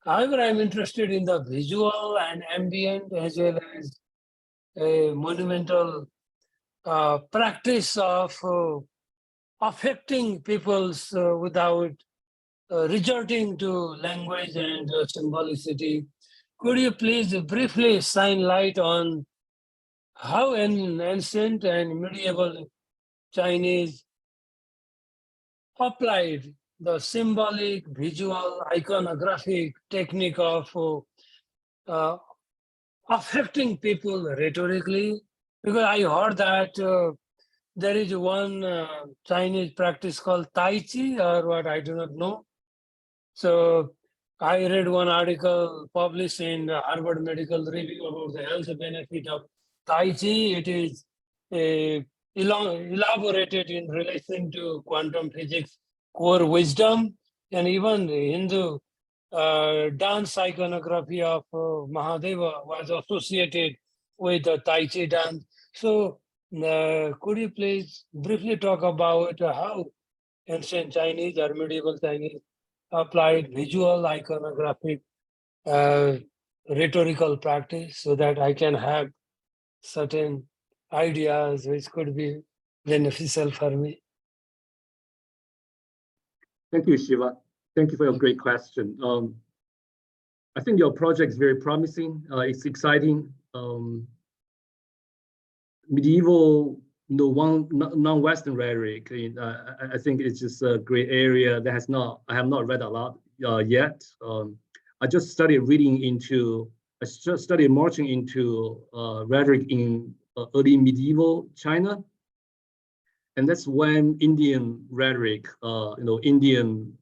However, I'm interested in the visual and ambient as well as a monumental practice of affecting peoples without resorting to language and symbolicity. Could you please briefly shine light on how an ancient and medieval Chinese applied the symbolic, visual, iconographic technique of affecting people rhetorically? Because I heard that there is one Chinese practice called Tai Chi, or what, I do not know. So I read one article published in the Harvard Medical Review about the health benefit of Tai Chi. It is elaborated in relation to quantum physics core wisdom, and even the Hindu dance iconography of Mahadeva was associated with the Tai Chi dance. So could you please briefly talk about how ancient Chinese or medieval Chinese applied visual iconographic rhetorical practice so that I can have certain ideas which could be beneficial for me? Thank you, Shiva. Thank you for your great question. I think your project is very promising. It's exciting. Medieval, non-Western rhetoric. I think it's just a great area that I have not read a lot yet. I just started marching into rhetoric in early medieval China. And that's when Indian rhetoric, Buddhism,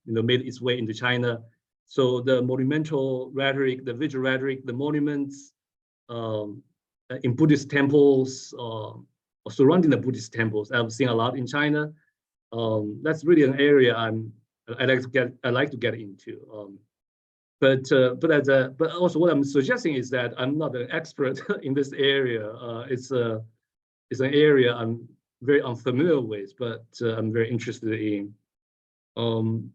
made its way into China. So the monumental rhetoric, the visual rhetoric, the monuments in Buddhist temples or surrounding the Buddhist temples, I've seen a lot in China. That's really an area I like to get into. But also what I'm suggesting is that I'm not an expert in this area. It's an area I'm very unfamiliar with, but I'm very interested in. I'm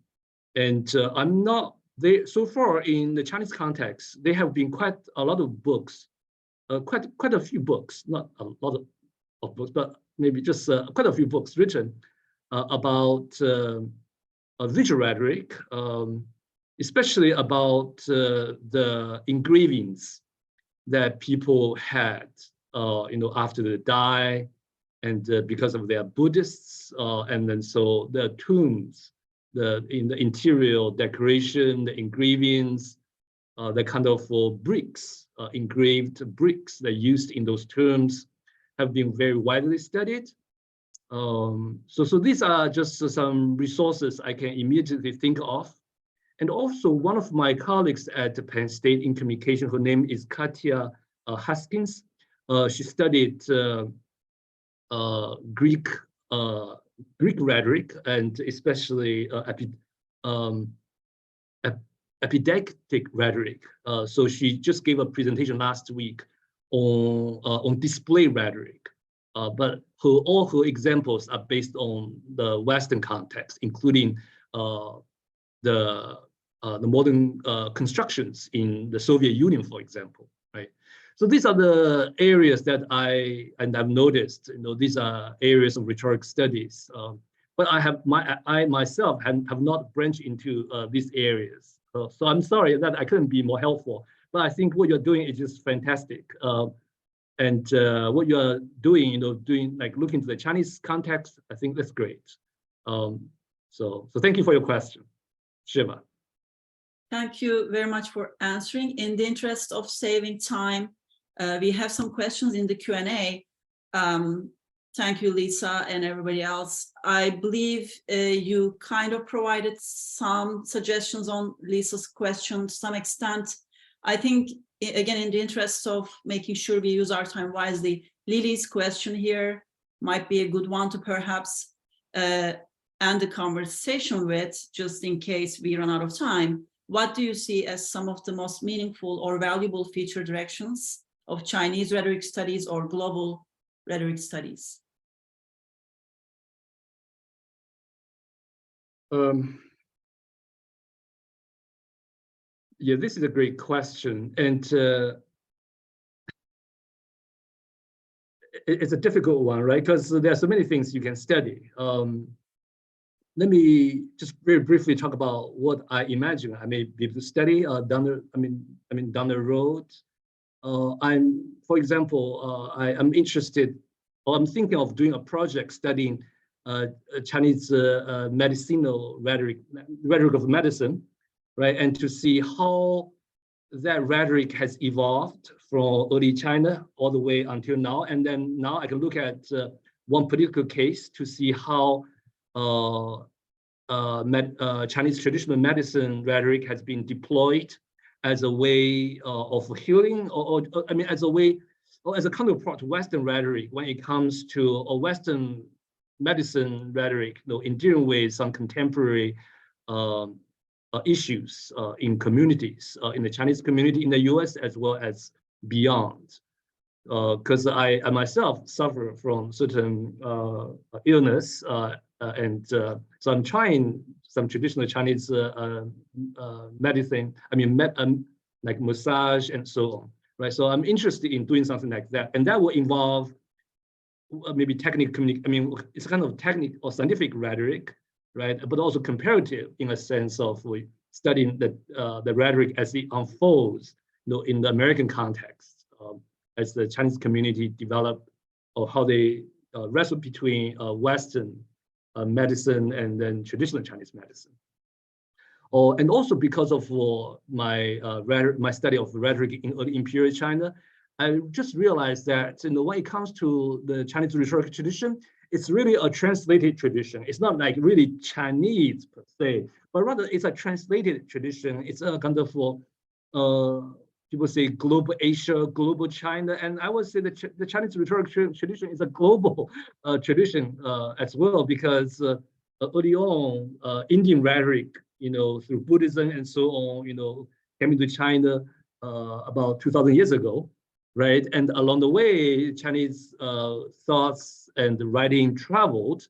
not, so far in the Chinese context, there have been quite a lot of books, quite a few books, not a lot of books, but maybe just quite a few books written about visual rhetoric, especially about the engravings that people had after they die, and because of their Buddhists, and then so the tombs, in the interior decoration, the engravings, the kind of bricks, engraved bricks that used in those tombs have been very widely studied. So these are just some resources I can immediately think of. And also one of my colleagues at Penn State in communication, her name is Katya Haskins. She studied Greek rhetoric, and especially epidactic rhetoric. So she just gave a presentation last week on display rhetoric. But all her examples are based on the Western context, including the modern constructions in the Soviet Union, for example, right? So these are the areas that I've noticed. These are areas of rhetoric studies. But I myself have not branched into these areas. So I'm sorry that I couldn't be more helpful. But I think what you're doing is just fantastic. And what you're doing, like looking to the Chinese context, I think that's great. So thank you for your question, Shiva. Thank you very much for answering. In the interest of saving time, we have some questions in the Q&A. Thank you, Lisa, and everybody else. I believe you kind of provided some suggestions on Lisa's question to some extent. I think, again, in the interest of making sure we use our time wisely, Lily's question here might be a good one to perhaps end the conversation with, just in case we run out of time. What do you see as some of the most meaningful or valuable future directions of Chinese rhetoric studies or global rhetoric studies? Yeah, this is a great question, and it's a difficult one, right? Because there are so many things you can study. Let me just very briefly talk about what I imagine I may be able to study down the road. For example, I'm interested, or I'm thinking of doing a project studying Chinese medicinal rhetoric of medicine, right? And to see how that rhetoric has evolved from early China all the way until now. And then now I can look at one particular case to see how Chinese traditional medicine rhetoric has been deployed as a way of healing, or as a way, or as a counterpart to Western rhetoric when it comes to a Western medicine rhetoric, in dealing with some contemporary issues in communities, in the Chinese community in the US as well as beyond. Because I myself suffer from certain illness, and so I'm trying some traditional Chinese medicine, like massage and so on, right? So I'm interested in doing something like that, and that will involve maybe technical it's kind of technical or scientific rhetoric, right? But also comparative in a sense of studying the rhetoric as it unfolds, in the American context, as the Chinese community developed, or how they wrestle between Western medicine and then traditional Chinese medicine. And also because of my study of rhetoric in early Imperial China, I just realized that when it comes to the Chinese rhetoric tradition, it's really a translated tradition. It's not like really Chinese per se, but rather it's a translated tradition. It's a kind of people say global Asia, global China, and I would say the Chinese rhetoric tradition is a global tradition as well, because early on, Indian rhetoric, through Buddhism and so on, came into China about 2,000 years ago, right? And along the way, Chinese thoughts and writing traveled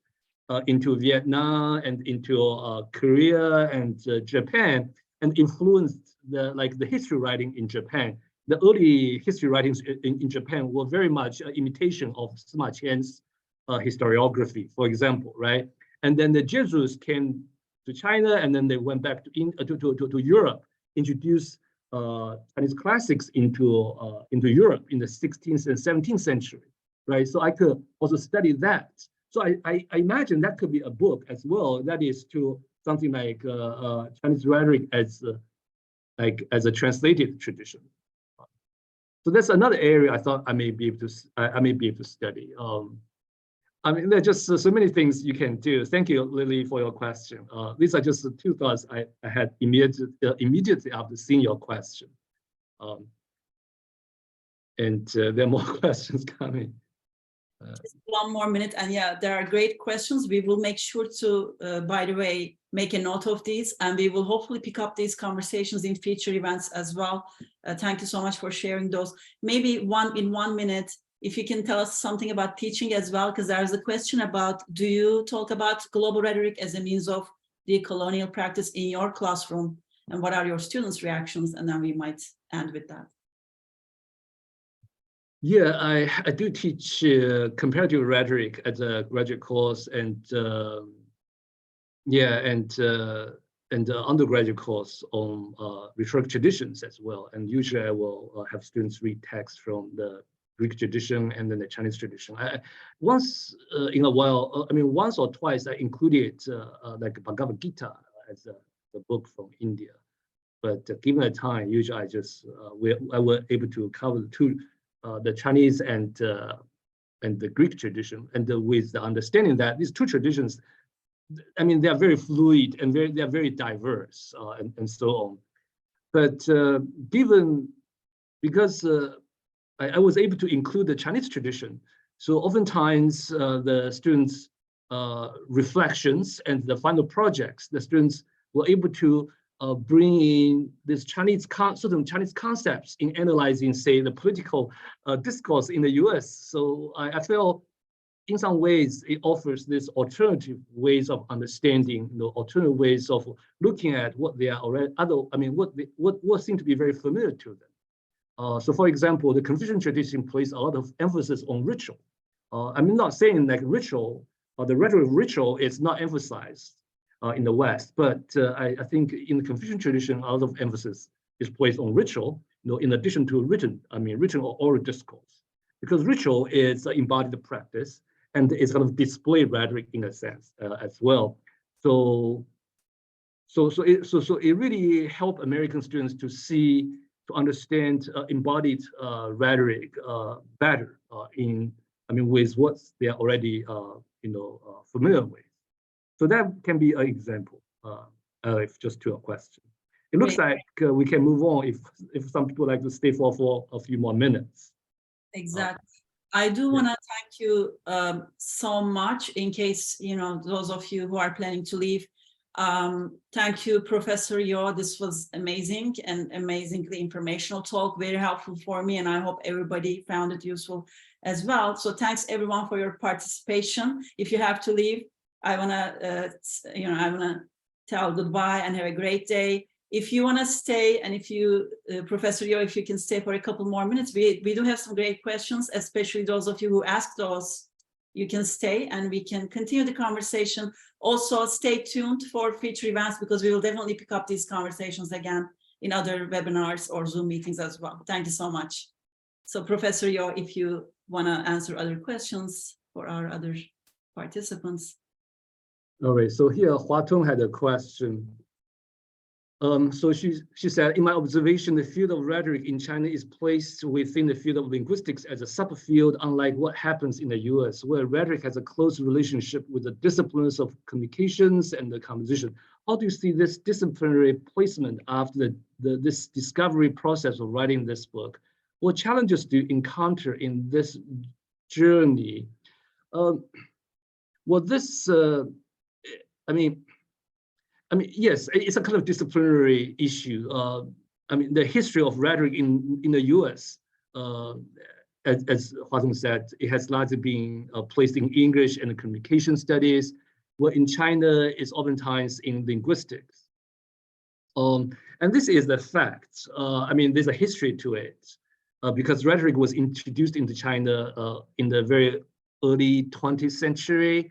into Vietnam and into Korea and Japan, and influenced the history writing in Japan. The early history writings in Japan were very much an imitation of Sima Qian's historiography, for example, right? And then the Jesuits came to China, and then they went back to Europe, introduced Chinese classics into Europe in the 16th and 17th century, right? So I could also study that. So I imagine that could be a book as well. That is to something like Chinese rhetoric as a translated tradition. So that's another area I thought I may be able to study. I mean, there are just so many things you can do. Thank you, Lily, for your question. These are just the two thoughts I had immediately after seeing your question. And there are more questions coming. Just 1 more minute, and yeah, there are great questions. We will make sure to, by the way, make a note of these, and we will hopefully pick up these conversations in future events as well. Thank you so much for sharing those. Maybe in 1 minute, if you can tell us something about teaching as well, because there's a question about, do you talk about global rhetoric as a means of decolonial practice in your classroom, and what are your students' reactions? And then we might end with that. Yeah, I do teach comparative rhetoric at a graduate course, and undergraduate course on rhetoric traditions as well. And usually I will have students read texts from the Greek tradition and then the Chinese tradition. Once in a while, once or twice, I included like Bhagavad Gita as a book from India. But given the time, usually I just I was able to cover the Chinese and the Greek tradition, and with the understanding that these two traditions, they are very fluid and they are very diverse and so on. But because I was able to include the Chinese tradition, so oftentimes the students' reflections and the final projects, the students were able to bring in this certain Chinese concepts in analyzing, say, the political discourse in the US. So I feel in some ways it offers this alternative ways of understanding, alternative ways of looking at what they are already, what seem to be very familiar to them. So for example, the Confucian tradition places a lot of emphasis on ritual. I'm not saying like ritual, or the rhetoric of ritual is not emphasized in the West, but I think in the Confucian tradition, a lot of emphasis is placed on ritual, in addition to written or oral discourse, because ritual is embodied practice and it's kind of display rhetoric in a sense as well. So it really helped American students to understand embodied rhetoric better with what they are already familiar with. So that can be an example, Elif, just to a question. It looks like we can move on if some people like to stay for a few more minutes. Exactly. I do want to thank you so much. In case those of you who are planning to leave, thank you, Professor Yo. This was amazing and amazingly informational talk, very helpful for me, and I hope everybody found it useful as well. So thanks everyone for your participation. If you have to leave, I wanna tell goodbye and have a great day. If you want to stay, and if you, Professor Yo, if you can stay for a couple more minutes, we do have some great questions, especially those of you who asked those you can stay and we can continue the conversation. Also, stay tuned for future events because we will definitely pick up these conversations again in other webinars or Zoom meetings as well. Thank you so much. So Professor Yo, if you want to answer other questions for our other participants. All right, so here Huatong had a question. So she said, in my observation, the field of rhetoric in China is placed within the field of linguistics as a subfield, unlike what happens in the US, where rhetoric has a close relationship with the disciplines of communications and the composition. How do you see this disciplinary placement after this discovery process of writing this book? What challenges do you encounter in this journey? Well, this, yes, it's a kind of disciplinary issue. The history of rhetoric in the US, as Huatong said, it has largely been placed in English and communication studies, where in China it's oftentimes in linguistics. And this is the fact. There's a history to it, because rhetoric was introduced into China in the very early 20th century.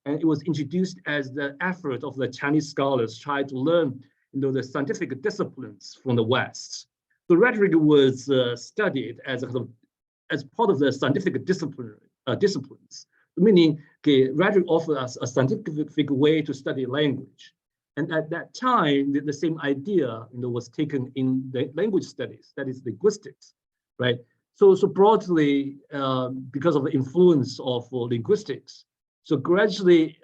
And it was introduced as the effort of the Chinese scholars trying to learn, the scientific disciplines from the West. So rhetoric was studied as part of the scientific disciplines, meaning rhetoric offered us a scientific way to study language. And at that time, the same idea, was taken in the language studies, that is linguistics, right? So broadly, because of the influence of linguistics. So gradually,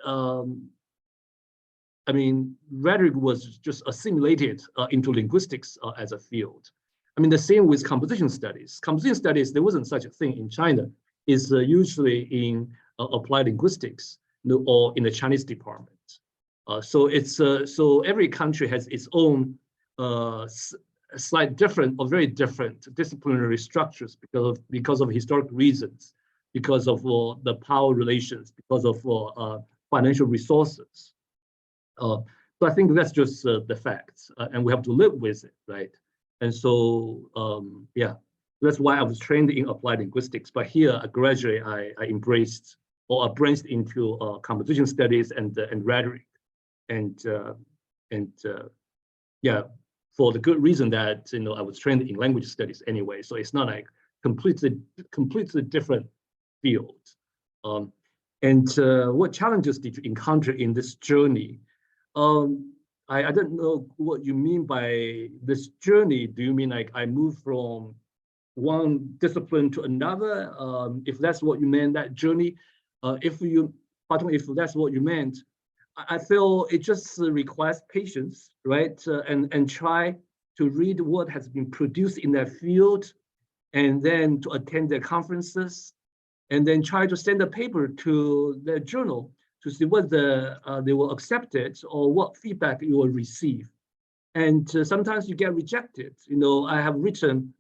rhetoric was just assimilated into linguistics as a field. The same with composition studies. Composition studies, there wasn't such a thing in China. It's usually in applied linguistics or in the Chinese department. So every country has its own slight different or very different disciplinary structures because of historic reasons, because of the power relations, because of financial resources. So I think that's just the facts, and we have to live with it, right? And so, that's why I was trained in applied linguistics. But here, gradually, I embraced or branched into composition studies and rhetoric, and for the good reason that I was trained in language studies anyway. So it's not like completely different field. What challenges did you encounter in this journey? I don't know what you mean by this journey. Do you mean like I moved from one discipline to another? If that's what you meant, that journey, if that's what you meant, I feel it just requires patience, right? And try to read what has been produced in that field, and then to attend their conferences, and then try to send a paper to the journal to see whether they will accept it or what feedback you will receive. And sometimes you get rejected. I have written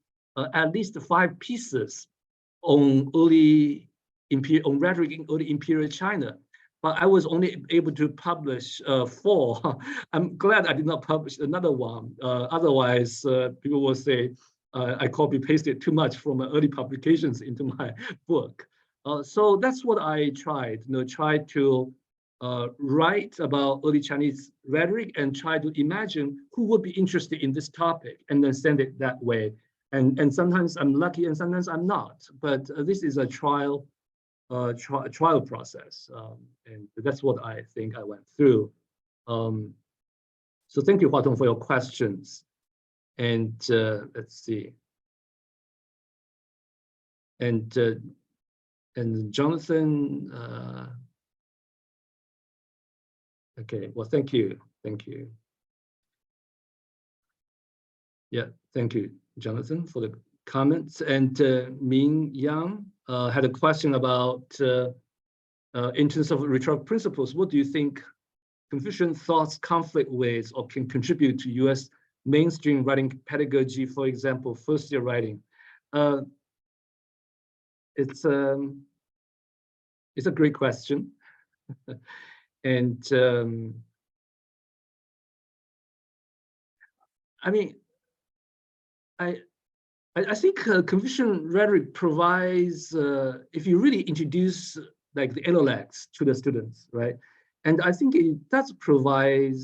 at least 5 pieces on rhetoric in early Imperial China, but I was only able to publish 4. I'm glad I did not publish another one. Otherwise, people will say I copy-pasted too much from early publications into my book. So that's what I tried, try to write about early Chinese rhetoric and try to imagine who would be interested in this topic and then send it that way. And sometimes I'm lucky and sometimes I'm not, but this is a trial process. And that's what I think I went through. So thank you, Huatong, for your questions. And let's see. And Jonathan, okay, well, thank you. Yeah, thank you, Jonathan, for the comments. And Min Yang had a question about, in terms of rhetorical principles, what do you think Confucian thoughts conflict with or can contribute to US mainstream writing pedagogy, for example, first-year writing? It's a great question. And I think Confucian rhetoric provides, if you really introduce like the intellects to the students, right? And I think it does provide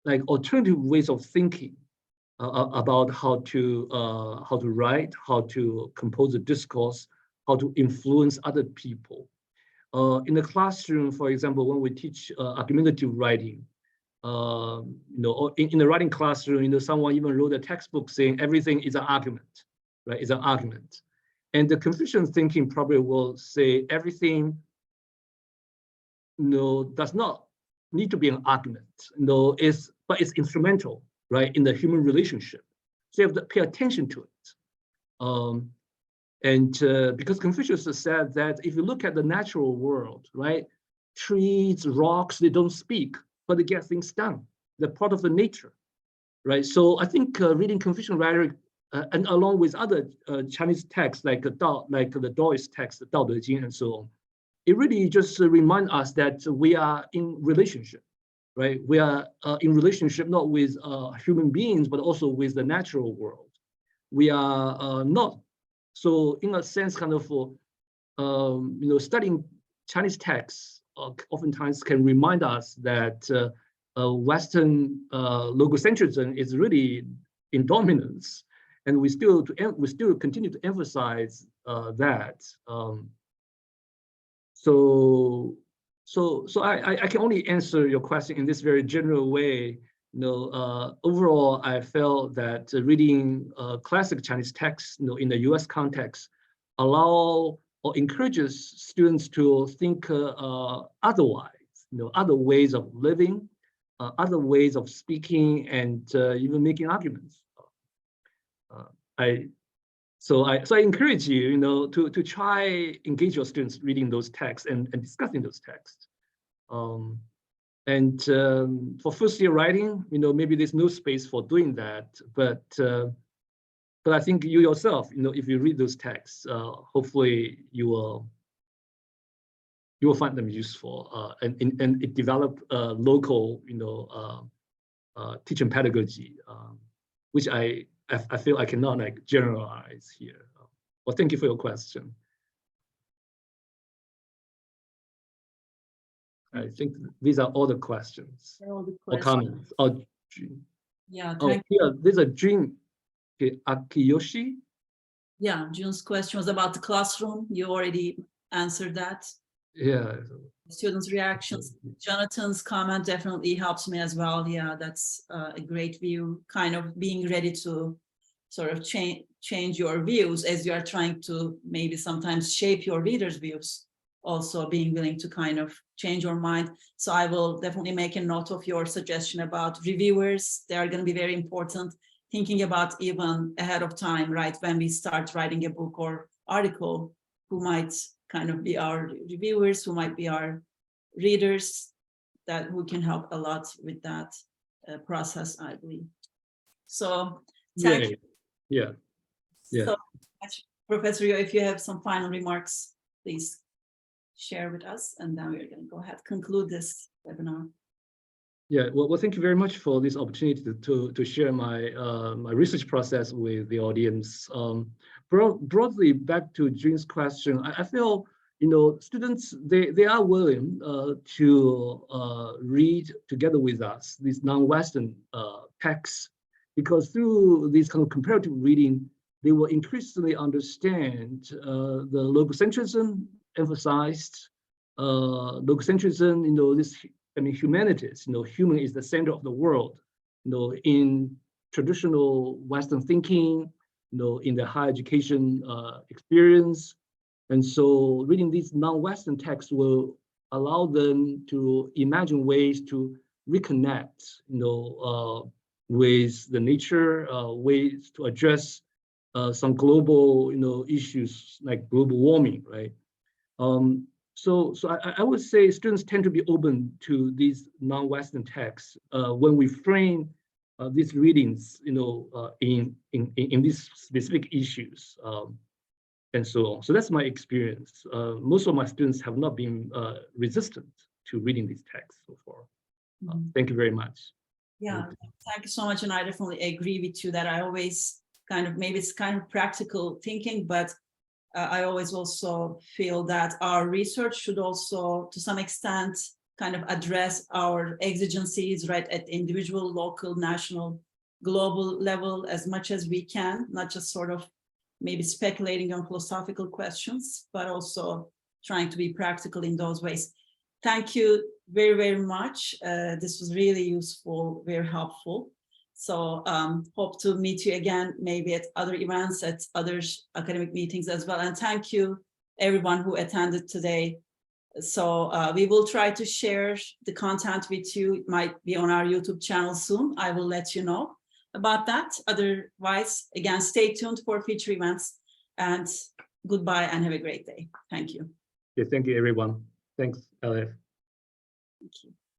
like alternative ways of thinking about how to write, how to compose a discourse, how to influence other people. In the classroom, for example, when we teach argumentative writing, in the writing classroom, someone even wrote a textbook saying everything is an argument, right? It's an argument. And the Confucian thinking probably will say everything, does not need to be an argument, but it's instrumental, right, in the human relationship. So you have to pay attention to it. Because Confucius said that if you look at the natural world, right, trees, rocks, they don't speak, but they get things done. They're part of the nature, right? So I think reading Confucian rhetoric and along with other Chinese texts like the Taoist text, the Dao De Jing, and so on, it really just reminds us that we are in relationship, right? We are in relationship not with human beings, but also with the natural world. We are not. So in a sense, kind of, studying Chinese texts oftentimes can remind us that Western logocentrism is really in dominance, and we still continue to emphasize that. So I can only answer your question in this very general way. Overall, I felt that reading classic Chinese texts, in the U.S. context, allow or encourages students to think otherwise, other ways of living, other ways of speaking, and even making arguments. So I encourage you, to try engage your students reading those texts and discussing those texts. For first year writing, maybe there's no space for doing that, but I think you yourself, if you read those texts, hopefully you will find them useful, and it develop local, teaching pedagogy, which I feel I cannot generalize here. Well, thank you for your question. I think these are all the questions or comments. Yeah, there's a Jun Akiyoshi. Yeah, Jun's question was about the classroom. You already answered that. Yeah. Students' reactions. Jonathan's comment definitely helps me as well. Yeah, that's a great view, kind of being ready to sort of change your views as you are trying to maybe sometimes shape your readers' views. Also being willing to kind of change your mind. So I will definitely make a note of your suggestion about reviewers. They are going to be very important. Thinking about even ahead of time, right? When we start writing a book or article, who might kind of be our reviewers, who might be our readers, who can help a lot with that process, I believe. So thank you. Yeah. So much, Professor Yo, if you have some final remarks, please share with us, and then we're going to go ahead and conclude this webinar. Yeah, well, thank you very much for this opportunity to share my my research process with the audience. Broadly, back to Jun's question, I feel students they are willing to read together with us these non-Western texts, because through this kind of comparative reading, they will increasingly understand the logocentrism emphasized, logocentrism, humanities, human is the center of the world, in traditional Western thinking, in the higher education experience. And so reading these non-Western texts will allow them to imagine ways to reconnect, with the nature, ways to address some global, issues like global warming, right? So I would say students tend to be open to these non-Western texts when we frame these readings, in these specific issues, and so on. So that's my experience. Most of my students have not been resistant to reading these texts so far. Thank you very much. Yeah, thank you so much. And I definitely agree with you that I always maybe it's kind of practical thinking, but I always also feel that our research should also, to some extent, kind of address our exigencies, right, at individual, local, national, global level as much as we can, not just sort of maybe speculating on philosophical questions, but also trying to be practical in those ways. Thank you very, very much. This was really useful, very helpful. So hope to meet you again, maybe at other events, at other academic meetings as well. And thank you, everyone who attended today. So we will try to share the content with you. It might be on our YouTube channel soon. I will let you know about that. Otherwise, again, stay tuned for future events, and goodbye and have a great day. Thank you. Yeah, thank you, everyone. Thanks, Elif. Thank you.